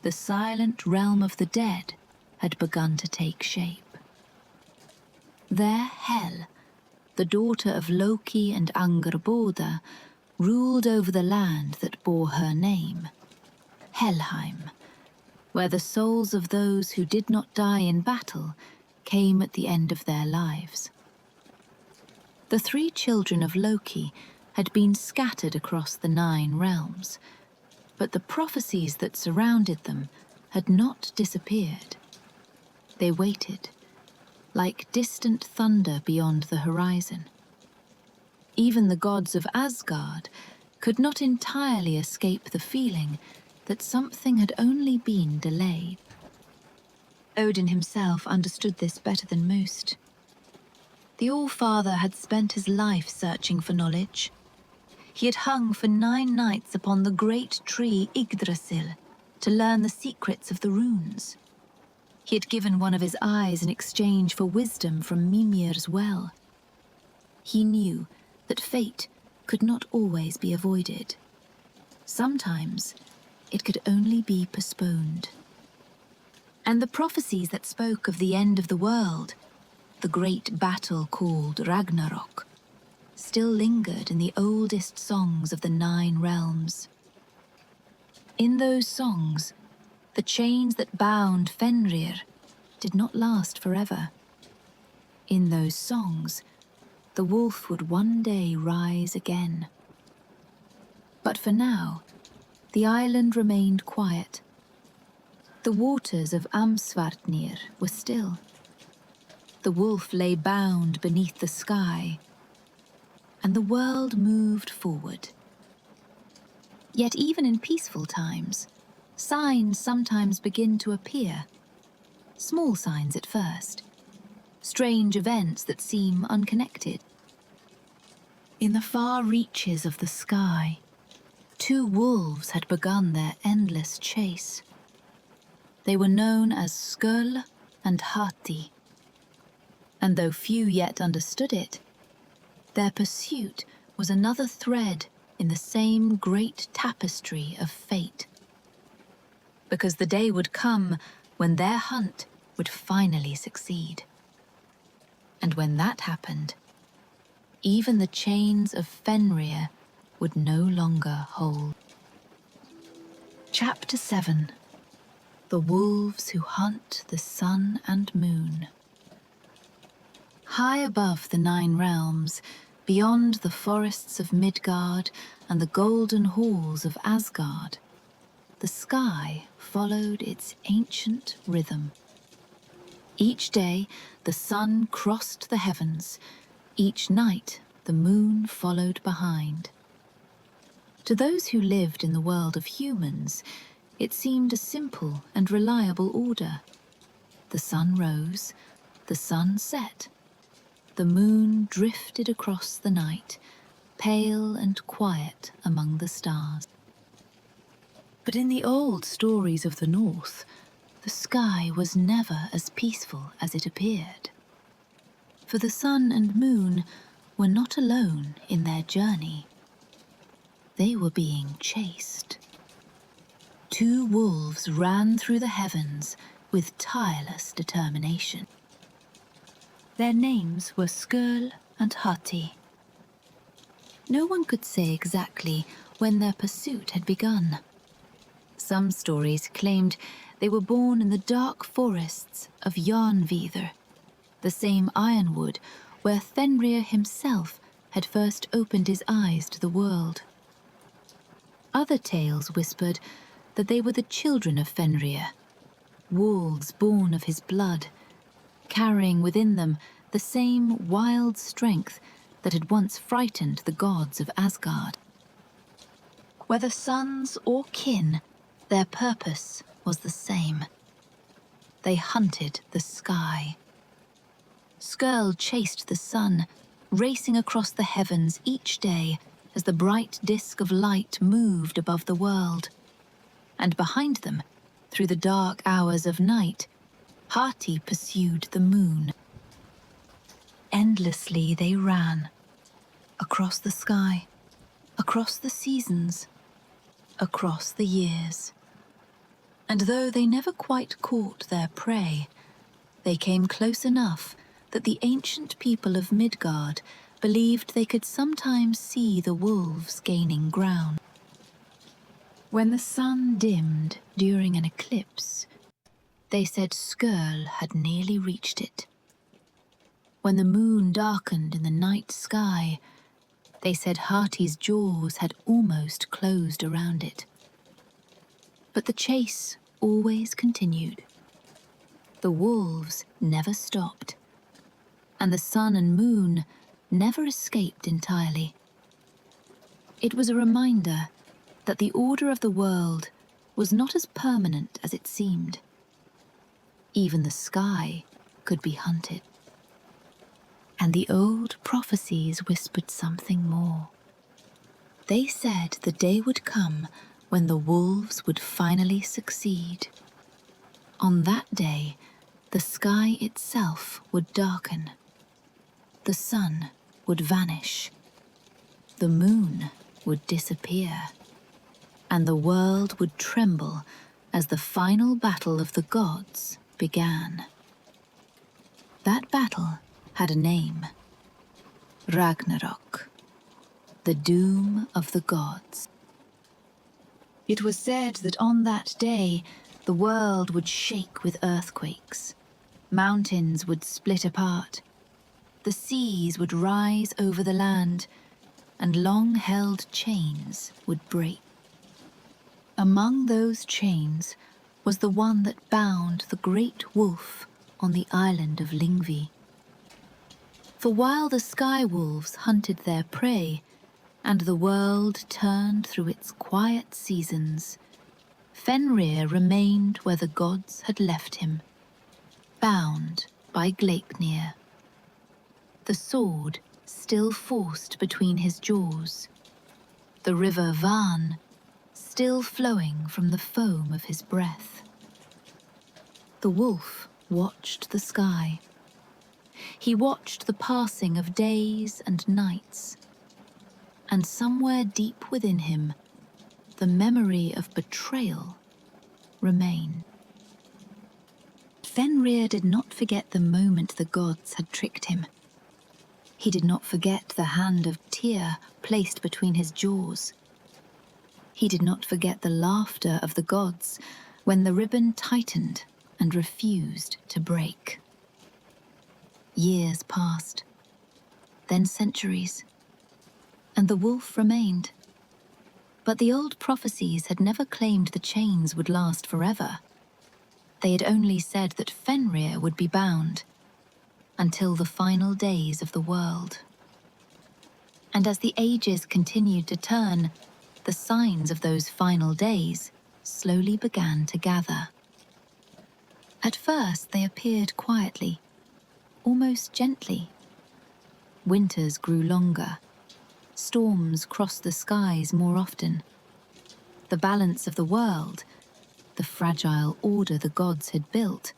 the silent realm of the dead had begun to take shape. There Hel, the daughter of Loki and Angrboda, ruled over the land that bore her name, Helheim, where the souls of those who did not die in battle came at the end of their lives. The 3 children of Loki had been scattered across the 9 realms, but the prophecies that surrounded them had not disappeared. They waited, like distant thunder beyond the horizon. Even the gods of Asgard could not entirely escape the feeling that something had only been delayed. Odin himself understood this better than most. The All-Father had spent his life searching for knowledge. He had hung for 9 nights upon the great tree Yggdrasil to learn the secrets of the runes. He had given one of his eyes in exchange for wisdom from Mimir's well. He knew that fate could not always be avoided. Sometimes it could only be postponed. And the prophecies that spoke of the end of the world, the great battle called Ragnarok, still lingered in the oldest songs of the 9 realms. In those songs, the chains that bound Fenrir did not last forever. In those songs, the wolf would one day rise again. But for now, the island remained quiet. The waters of Amsvartnir were still. The wolf lay bound beneath the sky, and the world moved forward. Yet even in peaceful times, signs sometimes begin to appear. Small signs at first, strange events that seem unconnected. In the far reaches of the sky, 2 wolves had begun their endless chase. They were known as Skuld and Hati, and though few yet understood it, their pursuit was another thread in the same great tapestry of fate. Because the day would come when their hunt would finally succeed. And when that happened, even the chains of Fenrir would no longer hold. Chapter 7. The Wolves Who Hunt the Sun and Moon. High above the 9 realms, beyond the forests of Midgard and the golden halls of Asgard, the sky followed its ancient rhythm. Each day the sun crossed the heavens, each night the moon followed behind. To those who lived in the world of humans, it seemed a simple and reliable order. The sun rose, the sun set. The moon drifted across the night, pale and quiet among the stars. But in the old stories of the North, the sky was never as peaceful as it appeared. For the sun and moon were not alone in their journey. They were being chased. 2 wolves ran through the heavens with tireless determination. Their names were Skurl and Hati. No one could say exactly when their pursuit had begun. Some stories claimed they were born in the dark forests of Jörmungandr, the same Ironwood where Fenrir himself had first opened his eyes to the world. Other tales whispered that they were the children of Fenrir, wolves born of his blood, carrying within them the same wild strength that had once frightened the gods of Asgard. Whether sons or kin, their purpose was the same. They hunted the sky. Skurl chased the sun, racing across the heavens each day as the bright disk of light moved above the world. And behind them, through the dark hours of night, Hati pursued the moon. Endlessly they ran, across the sky, across the seasons, across the years. And though they never quite caught their prey, they came close enough that the ancient people of Midgard believed they could sometimes see the wolves gaining ground. When the sun dimmed during an eclipse, they said Skurl had nearly reached it. When the moon darkened in the night sky, they said Hati's jaws had almost closed around it. But the chase always continued. The wolves never stopped, and the sun and moon never escaped entirely. It was a reminder that the order of the world was not as permanent as it seemed. Even the sky could be hunted. And the old prophecies whispered something more. They said the day would come when the wolves would finally succeed. On that day, the sky itself would darken. The sun would vanish. The moon would disappear. And the world would tremble as the final battle of the gods began. That battle had a name: Ragnarok, the doom of the gods. It was said that on that day, the world would shake with earthquakes, mountains would split apart, the seas would rise over the land, and long-held chains would break. Among those chains was the one that bound the great wolf on the island of Lingvi. For while the sky wolves hunted their prey, and the world turned through its quiet seasons, Fenrir remained where the gods had left him, bound by Gleipnir. The sword still forced between his jaws, the river Van still flowing from the foam of his breath. The wolf watched the sky. He watched the passing of days and nights, and somewhere deep within him, the memory of betrayal remained. Fenrir did not forget the moment the gods had tricked him. He did not forget the hand of Tyr placed between his jaws. He did not forget the laughter of the gods when the ribbon tightened and refused to break. Years passed, then centuries, and the wolf remained. But the old prophecies had never claimed the chains would last forever. They had only said that Fenrir would be bound until the final days of the world. And as the ages continued to turn, the signs of those final days slowly began to gather. At first they appeared quietly, almost gently. Winters grew longer. Storms crossed the skies more often. The balance of the world, the fragile order the gods had built,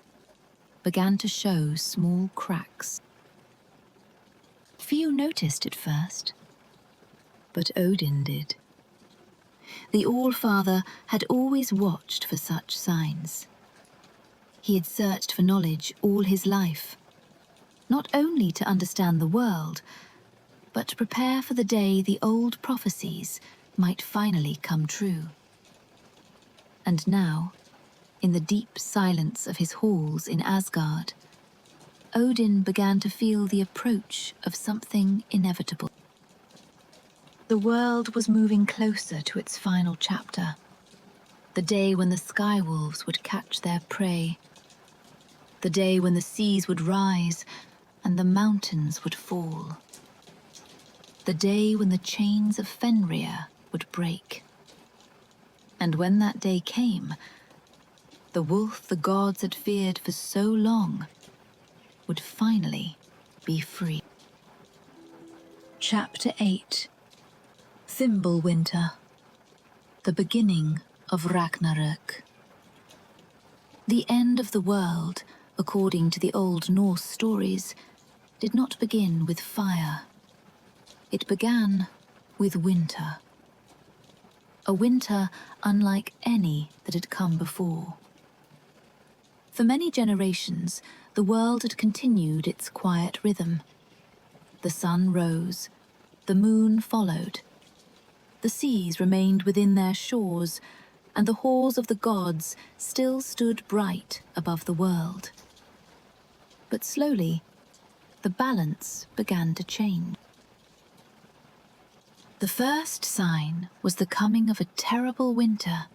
began to show small cracks. Few noticed at first, but Odin did. The All-Father had always watched for such signs. He had searched for knowledge all his life, not only to understand the world, but to prepare for the day the old prophecies might finally come true. And now, in the deep silence of his halls in Asgard, Odin began to feel the approach of something inevitable. The world was moving closer to its final chapter, the day when the sky wolves would catch their prey, the day when the seas would rise and the mountains would fall, the day when the chains of Fenrir would break. And when that day came, the wolf the gods had feared for so long would finally be free. Chapter 8. Fimbulwinter, the beginning of Ragnarök. The end of the world, according to the old Norse stories, did not begin with fire. It began with winter. A winter unlike any that had come before. For many generations, the world had continued its quiet rhythm. The sun rose, the moon followed. The seas remained within their shores, and the halls of the gods still stood bright above the world. But slowly, the balance began to change. The first sign was the coming of a terrible winter.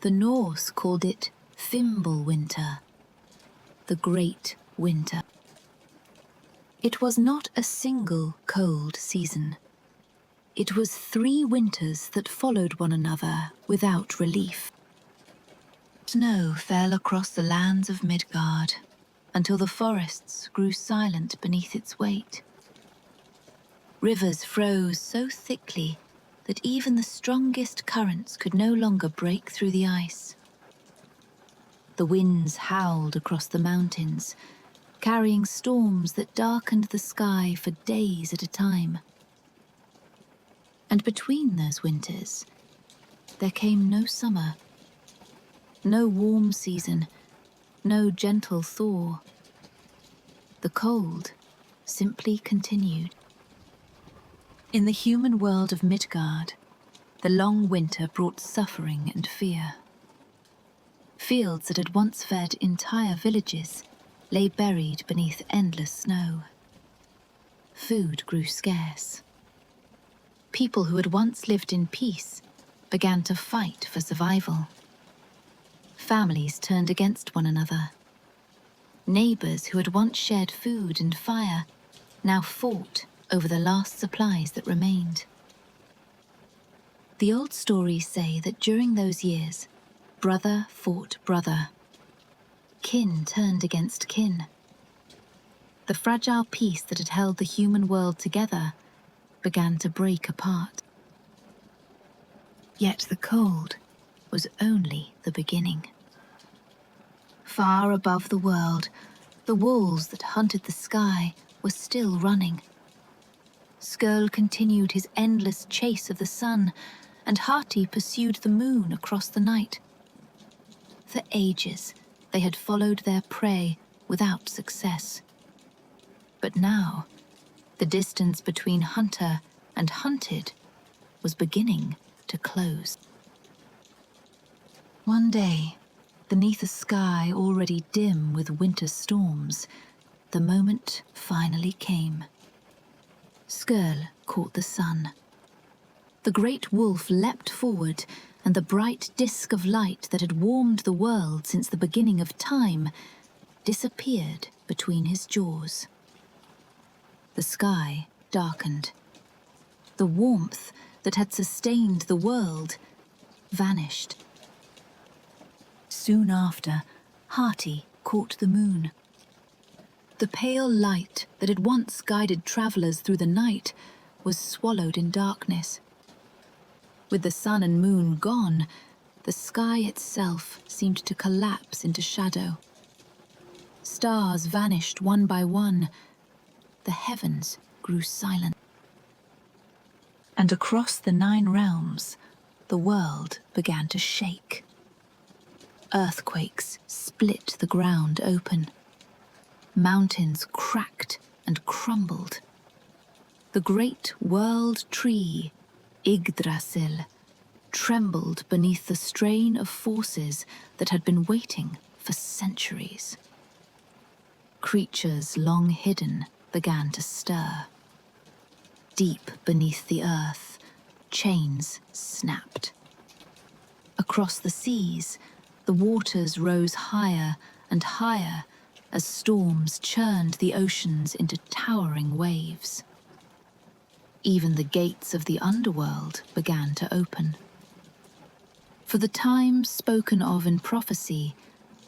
The Norse called it Fimbulwinter, the Great Winter. It was not a single cold season. It was 3 winters that followed one another without relief. Snow fell across the lands of Midgard until the forests grew silent beneath its weight. Rivers froze so thickly that even the strongest currents could no longer break through the ice. The winds howled across the mountains, carrying storms that darkened the sky for days at a time. And between those winters, there came no summer, no warm season, no gentle thaw. The cold simply continued. In the human world of Midgard, the long winter brought suffering and fear. Fields that had once fed entire villages lay buried beneath endless snow. Food grew scarce. People who had once lived in peace began to fight for survival. Families turned against one another. Neighbors who had once shared food and fire now fought over the last supplies that remained. The old stories say that during those years, brother fought brother. Kin turned against kin. The fragile peace that had held the human world together began to break apart. Yet the cold was only the beginning. Far above the world, the wolves that hunted the sky were still running. Skirl continued his endless chase of the sun, and Hati pursued the moon across the night. For ages, they had followed their prey without success. But now, the distance between hunter and hunted was beginning to close. One day, beneath a sky already dim with winter storms, the moment finally came. Skirl caught the sun. The great wolf leapt forward, and the bright disk of light that had warmed the world since the beginning of time disappeared between his jaws. The sky darkened. The warmth that had sustained the world vanished. Soon after, Hati caught the moon. The pale light that had once guided travelers through the night was swallowed in darkness. With the sun and moon gone, the sky itself seemed to collapse into shadow. Stars vanished one by one. The heavens grew silent. And across the 9 realms, the world began to shake. Earthquakes split the ground open. Mountains cracked and crumbled. The great world tree, Yggdrasil, trembled beneath the strain of forces that had been waiting for centuries. Creatures long hidden began to stir. Deep beneath the earth, chains snapped. Across the seas, the waters rose higher and higher as storms churned the oceans into towering waves. Even the gates of the underworld began to open. For the time spoken of in prophecy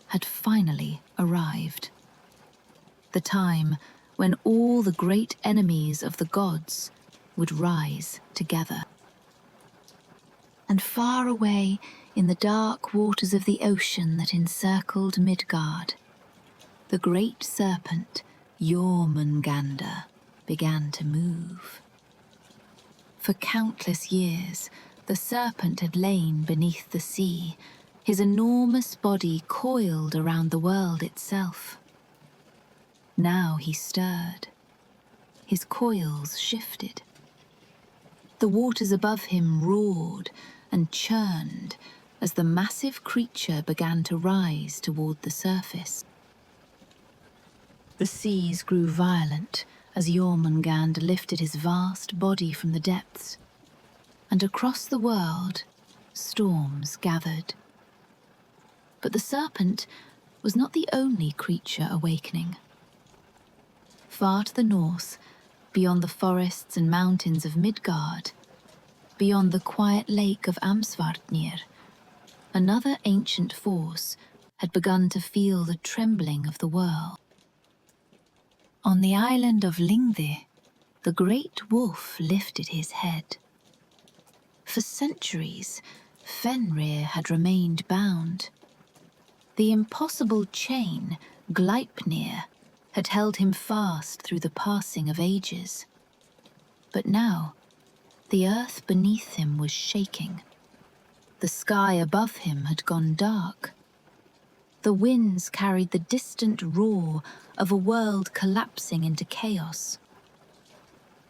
had finally arrived. The time when all the great enemies of the gods would rise together. And far away in the dark waters of the ocean that encircled Midgard, the great serpent Jörmungandr began to move. For countless years, the serpent had lain beneath the sea, his enormous body coiled around the world itself. Now he stirred. His coils shifted. The waters above him roared and churned as the massive creature began to rise toward the surface. The seas grew violent as Jörmungandr lifted his vast body from the depths, and across the world, storms gathered. But the serpent was not the only creature awakening. Far to the north, beyond the forests and mountains of Midgard, beyond the quiet lake of Amsvarnir, another ancient force had begun to feel the trembling of the world. On the island of Lingers, the great wolf lifted his head. For centuries, Fenrir had remained bound. The impossible chain, Gleipnir, had held him fast through the passing of ages. But now, the earth beneath him was shaking. The sky above him had gone dark. The winds carried the distant roar of a world collapsing into chaos.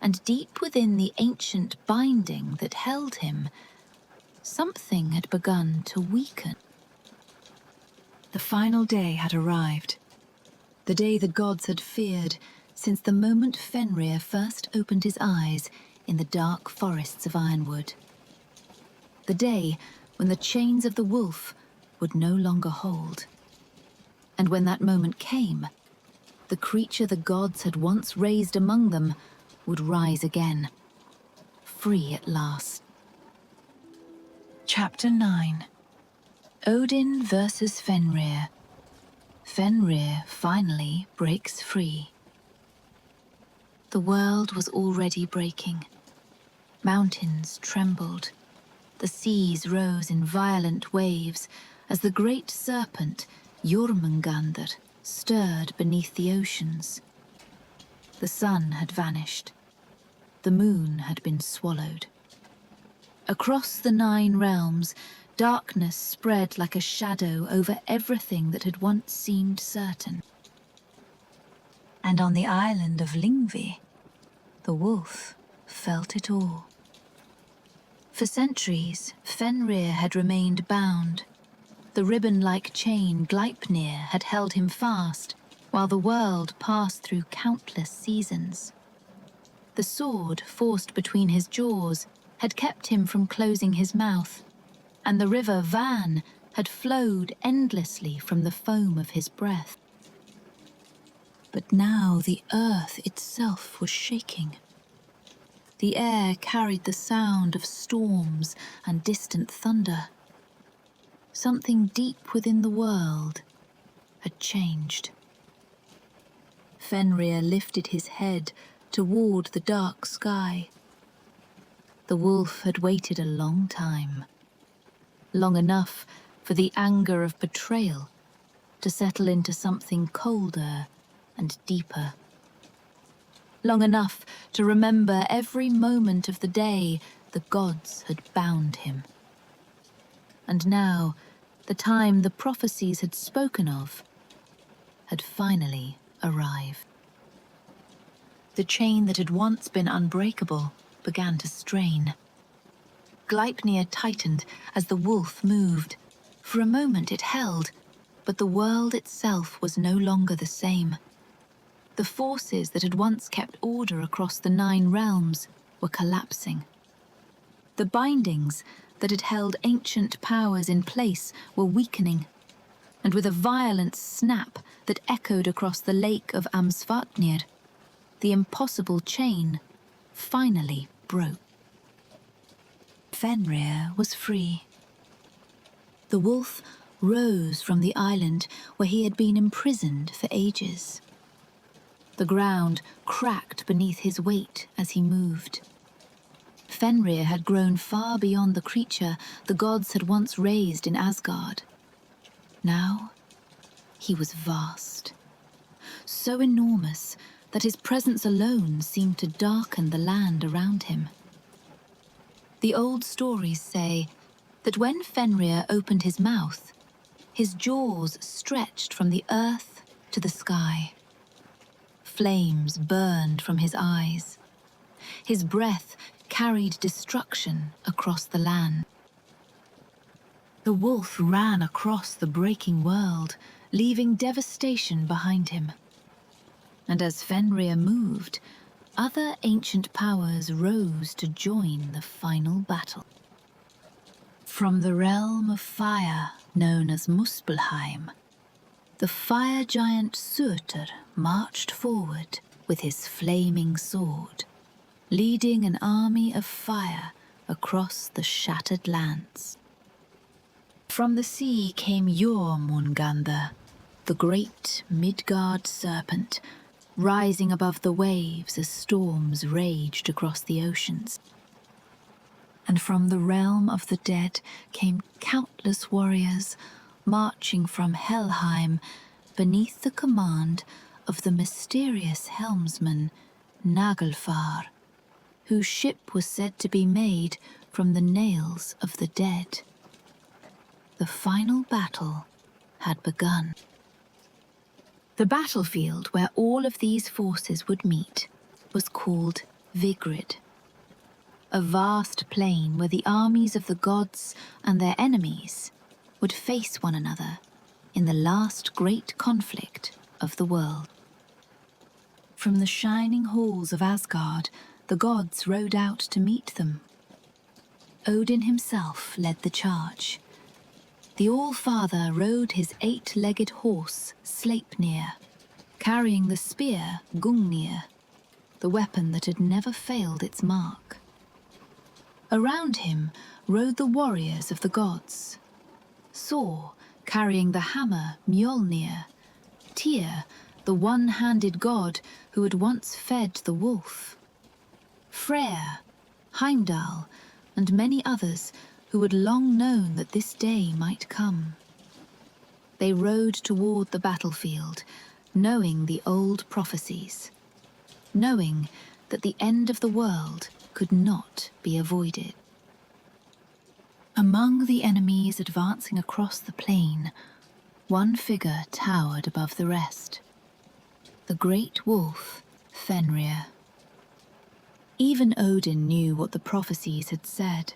And deep within the ancient binding that held him, something had begun to weaken. The final day had arrived. The day the gods had feared since the moment Fenrir first opened his eyes in the dark forests of Ironwood. The day when the chains of the wolf would no longer hold. And when that moment came, the creature the gods had once raised among them would rise again, free at last. Chapter 9. Odin versus Fenrir. Fenrir finally breaks free. The world was already breaking. Mountains trembled. The seas rose in violent waves as the great serpent, Jörmungandr, stirred beneath the oceans. The sun had vanished. The moon had been swallowed. Across the 9 realms, Darkness spread like a shadow over everything that had once seemed certain. And on the island of Lyngvi, the wolf felt it all. For centuries, Fenrir had remained bound. The ribbon-like chain Gleipnir had held him fast, while the world passed through countless seasons. The sword forced between his jaws had kept him from closing his mouth, and the river Van had flowed endlessly from the foam of his breath. But now the earth itself was shaking. The air carried the sound of storms and distant thunder. Something deep within the world had changed. Fenrir lifted his head toward the dark sky. The wolf had waited a long time. Long enough for the anger of betrayal to settle into something colder and deeper. Long enough to remember every moment of the day the gods had bound him. And now, the time the prophecies had spoken of had finally arrived. The chain that had once been unbreakable began to strain. Gleipnir tightened as the wolf moved. For a moment it held, but the world itself was no longer the same. The forces that had once kept order across the 9 realms were collapsing. The bindings that had held ancient powers in place were weakening, and with a violent snap that echoed across the lake of Amsvartnir, the impossible chain finally broke. Fenrir was free. The wolf rose from the island where he had been imprisoned for ages. The ground cracked beneath his weight as he moved. Fenrir had grown far beyond the creature the gods had once raised in Asgard. Now, he was vast. So enormous that his presence alone seemed to darken the land around him. The old stories say that when Fenrir opened his mouth, his jaws stretched from the earth to the sky. Flames burned from his eyes. His breath carried destruction across the land. The wolf ran across the breaking world, leaving devastation behind him. And as Fenrir moved, other ancient powers rose to join the final battle. From the realm of fire, known as Muspelheim, the fire giant Surtur marched forward with his flaming sword, leading an army of fire across the shattered lands. From the sea came Jörmungandr, the great Midgard serpent, rising above the waves as storms raged across the oceans. And from the realm of the dead came countless warriors, marching from Helheim beneath the command of the mysterious helmsman Naglfar, whose ship was said to be made from the nails of the dead. The final battle had begun. The battlefield where all of these forces would meet was called Vigrid, a vast plain where the armies of the gods and their enemies would face one another in the last great conflict of the world. From the shining halls of Asgard, the gods rode out to meet them. Odin himself led the charge. The All-Father rode his 8-legged horse, Sleipnir, carrying the spear, Gungnir, the weapon that had never failed its mark. Around him rode the warriors of the gods. Thor, carrying the hammer, Mjolnir, Tyr, the one-handed god who had once fed the wolf, Freyr, Heimdall, and many others who had long known that this day might come. They rode toward the battlefield, knowing the old prophecies, knowing that the end of the world could not be avoided. Among the enemies advancing across the plain, one figure towered above the rest. The great wolf, Fenrir. Even Odin knew what the prophecies had said.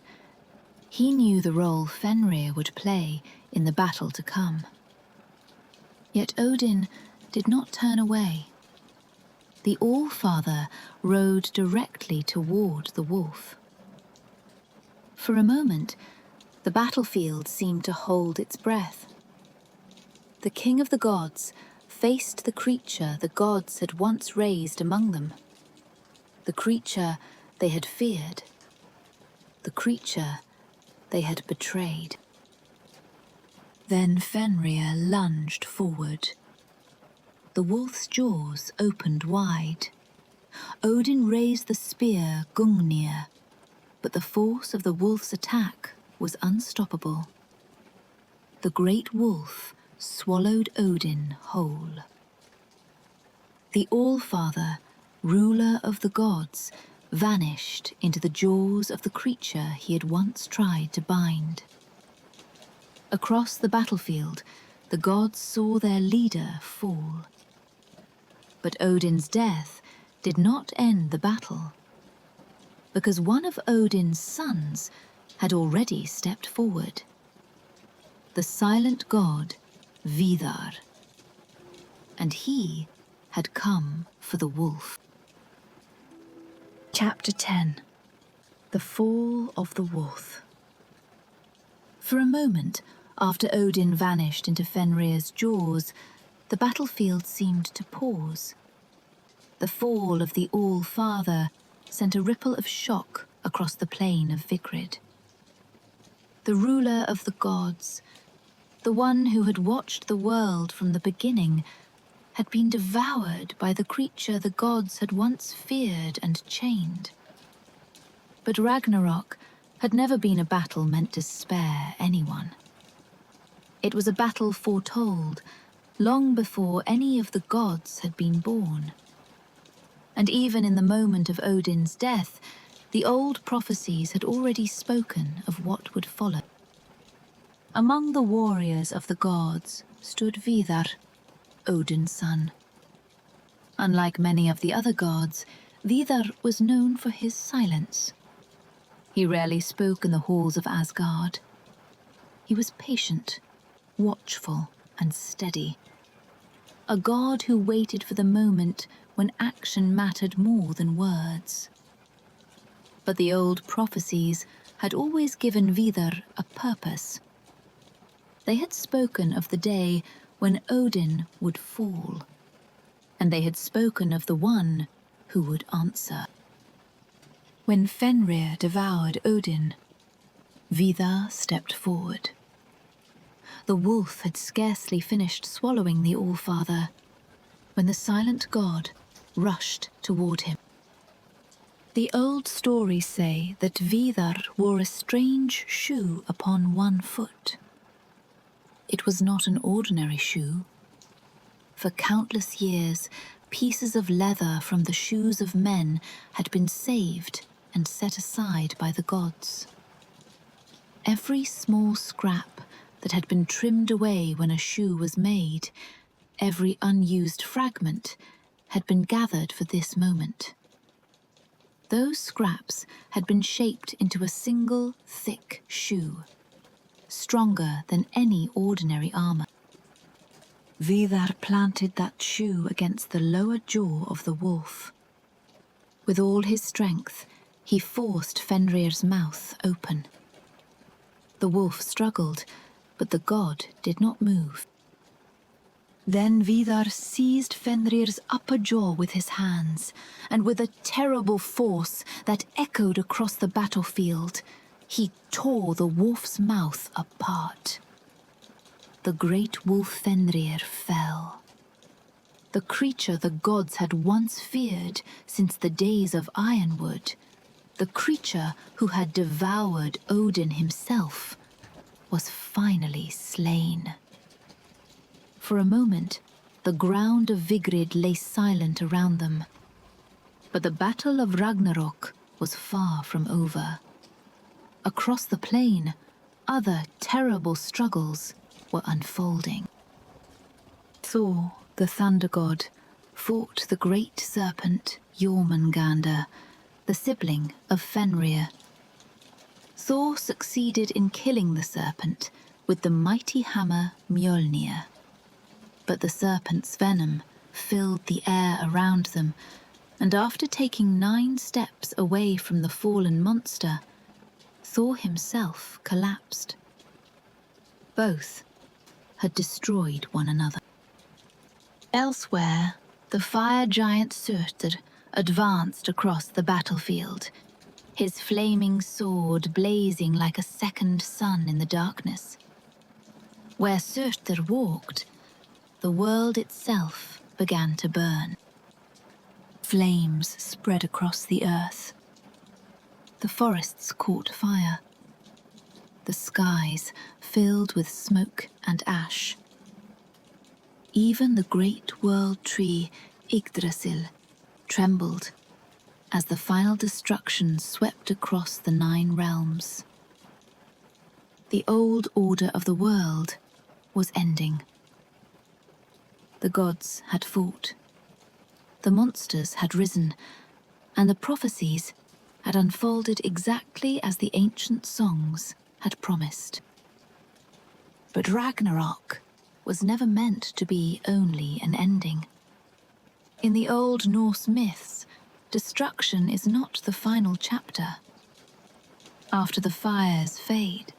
He knew the role Fenrir would play in the battle to come. Yet Odin did not turn away. The All-Father rode directly toward the wolf. For a moment, the battlefield seemed to hold its breath. The king of the gods faced the creature the gods had once raised among them. The creature they had feared. The creature they had betrayed. Then Fenrir lunged forward. The wolf's jaws opened wide. Odin raised the spear Gungnir, but the force of the wolf's attack was unstoppable. The great wolf swallowed Odin whole. The All-Father, ruler of the gods, vanished into the jaws of the creature he had once tried to bind. Across the battlefield, the gods saw their leader fall. But Odin's death did not end the battle, because one of Odin's sons had already stepped forward. The silent god, Vidar. And he had come for the wolf. Chapter 10. The Fall of the Wolf. For a moment, after Odin vanished into Fenrir's jaws, the battlefield seemed to pause. The fall of the All-Father sent a ripple of shock across the plain of Vigrid. The ruler of the gods, the one who had watched the world from the beginning, had been devoured by the creature the gods had once feared and chained. But Ragnarok had never been a battle meant to spare anyone. It was a battle foretold long before any of the gods had been born. And even in the moment of Odin's death, the old prophecies had already spoken of what would follow. Among the warriors of the gods stood Vidar, Odin's son. Unlike many of the other gods, Vidar was known for his silence. He rarely spoke in the halls of Asgard. He was patient, watchful, and steady. A god who waited for the moment when action mattered more than words. But the old prophecies had always given Vidar a purpose. They had spoken of the day when Odin would fall, and they had spoken of the one who would answer. When Fenrir devoured Odin, Vidar stepped forward. The wolf had scarcely finished swallowing the All-Father when the silent god rushed toward him. The old stories say that Vidar wore a strange shoe upon one foot. It was not an ordinary shoe. For countless years, pieces of leather from the shoes of men had been saved and set aside by the gods. Every small scrap that had been trimmed away when a shoe was made, every unused fragment, had been gathered for this moment. Those scraps had been shaped into a single thick shoe, stronger than any ordinary armor. Vidar planted that shoe against the lower jaw of the wolf. With all his strength, he forced Fenrir's mouth open. The wolf struggled, but the god did not move. Then Vidar seized Fenrir's upper jaw with his hands, and with a terrible force that echoed across the battlefield, he tore the wolf's mouth apart. The great wolf Fenrir fell. The creature the gods had once feared since the days of Ironwood, the creature who had devoured Odin himself, was finally slain. For a moment, the ground of Vigrid lay silent around them. But the battle of Ragnarok was far from over. Across the plain, other terrible struggles were unfolding. Thor, the thunder god, fought the great serpent Jörmungandr, the sibling of Fenrir. Thor succeeded in killing the serpent with the mighty hammer Mjolnir. But the serpent's venom filled the air around them, and after taking 9 steps away from the fallen monster, Thor himself collapsed. Both had destroyed one another. Elsewhere, the fire giant Surtur advanced across the battlefield, his flaming sword blazing like a second sun in the darkness. Where Surtur walked, the world itself began to burn. Flames spread across the earth. The forests caught fire. The skies filled with smoke and ash. Even the great world tree Yggdrasil trembled as the final destruction swept across the 9 realms. The old order of the world was ending. The gods had fought. The monsters had risen, and the prophecies had unfolded exactly as the ancient songs had promised. But Ragnarok was never meant to be only an ending. In the old Norse myths, destruction is not the final chapter. After the fires fade,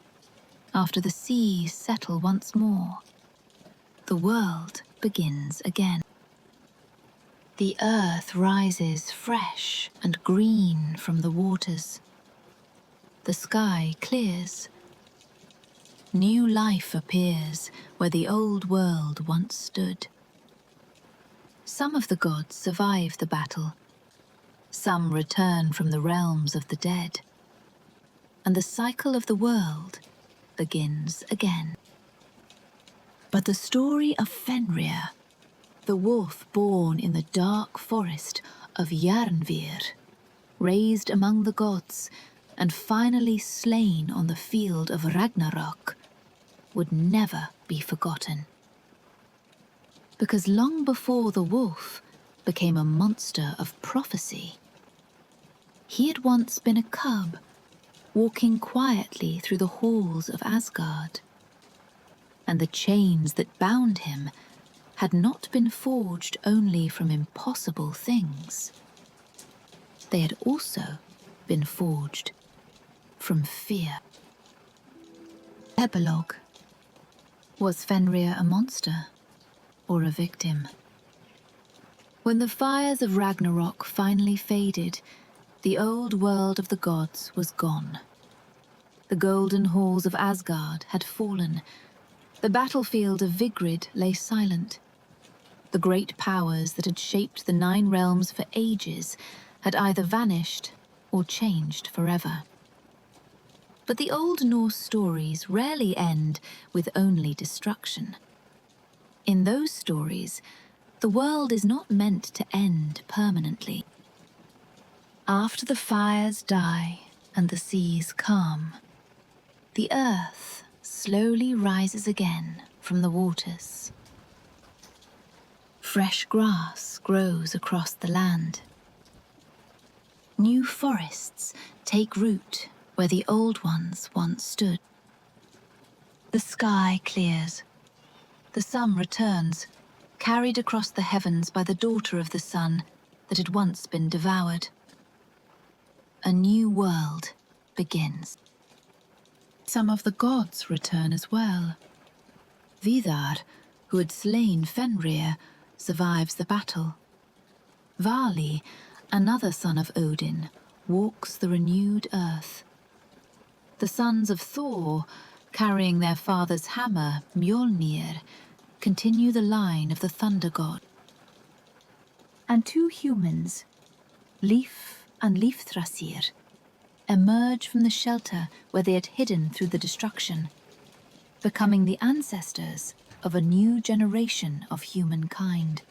after the seas settle once more, the world begins again. The earth rises fresh and green from the waters. The sky clears. New life appears where the old world once stood. Some of the gods survive the battle. Some return from the realms of the dead. And the cycle of the world begins again. But the story of Fenrir, the wolf born in the dark forest of Jörmungandr, raised among the gods and finally slain on the field of Ragnarok, would never be forgotten. Because long before the wolf became a monster of prophecy, he had once been a cub, walking quietly through the halls of Asgard. And the chains that bound him had not been forged only from impossible things. They had also been forged from fear. Epilogue. Was Fenrir a monster or a victim? When the fires of Ragnarok finally faded, the old world of the gods was gone. The golden halls of Asgard had fallen. The battlefield of Vigrid lay silent. The great powers that had shaped the 9 realms for ages had either vanished or changed forever. But the old Norse stories rarely end with only destruction. In those stories, the world is not meant to end permanently. After the fires die and the seas calm, the earth slowly rises again from the waters. Fresh grass grows across the land. New forests take root where the old ones once stood. The sky clears. The sun returns, carried across the heavens by the daughter of the sun that had once been devoured. A new world begins. Some of the gods return as well. Vidar, who had slain Fenrir, survives the battle. Vali, another son of Odin, walks the renewed earth. The sons of Thor, carrying their father's hammer, Mjolnir, continue the line of the thunder god. And 2 humans, Leif and Leifthrasir, emerge from the shelter where they had hidden through the destruction, becoming the ancestors of a new generation of humankind.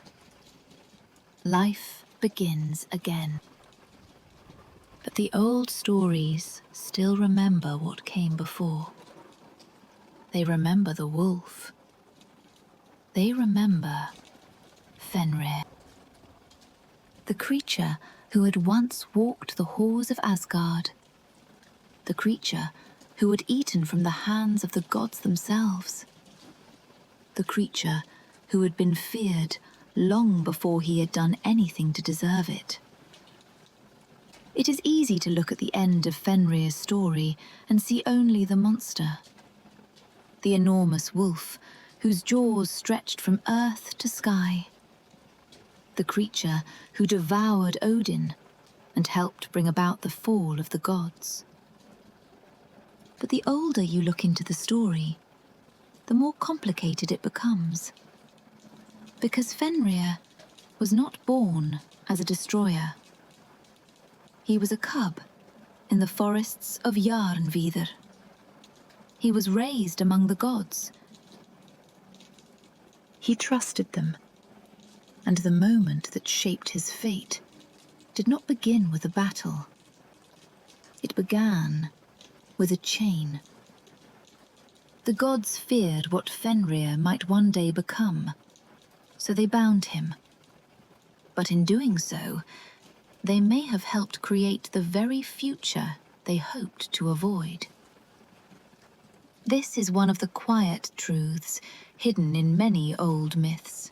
Life begins again. But the old stories still remember what came before. they remember the wolf. They remember Fenrir, the creature who had once walked the halls of Asgard, the creature who had eaten from the hands of the gods themselves, the creature who had been feared long before he had done anything to deserve it. It is easy to look at the end of Fenrir's story and see only the monster, the enormous wolf whose jaws stretched from earth to sky, the creature who devoured Odin and helped bring about the fall of the gods. But the older you look into the story, the more complicated it becomes. Because Fenrir was not born as a destroyer. He was a cub in the forests of Jörmungandr. He was raised among the gods. He trusted them, and the moment that shaped his fate did not begin with a battle. It began with a chain. The gods feared what Fenrir might one day become, so they bound him. But in doing so, they may have helped create the very future they hoped to avoid. This is one of the quiet truths hidden in many old myths.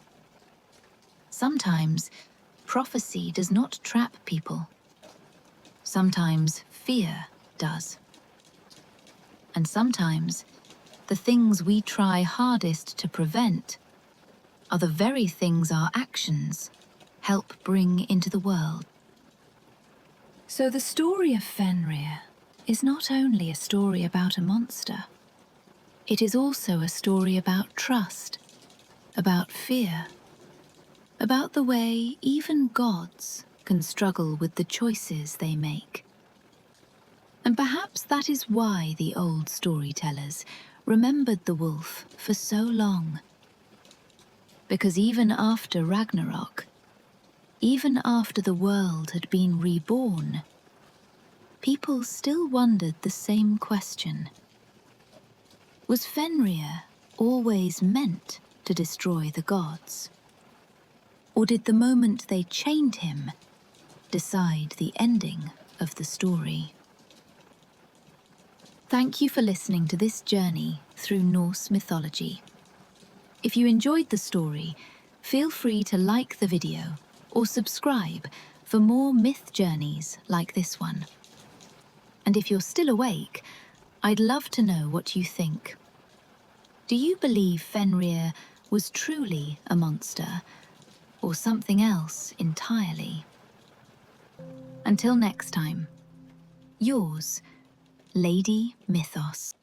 Sometimes, prophecy does not trap people. Sometimes, fear does. And sometimes, the things we try hardest to prevent are the very things our actions help bring into the world. So the story of Fenrir is not only a story about a monster, it is also a story about trust, about fear, about the way even gods can struggle with the choices they make. And perhaps that is why the old storytellers remembered the wolf for so long. Because even after Ragnarok, even after the world had been reborn, people still wondered the same question. Was Fenrir always meant to destroy the gods? Or did the moment they chained him decide the ending of the story? Thank you for listening to this journey through Norse mythology. If you enjoyed the story, feel free to like the video or subscribe for more myth journeys like this one. And if you're still awake, I'd love to know what you think. Do you believe Fenrir was truly a monster, or something else entirely? Until next time, yours, Lady Mythos.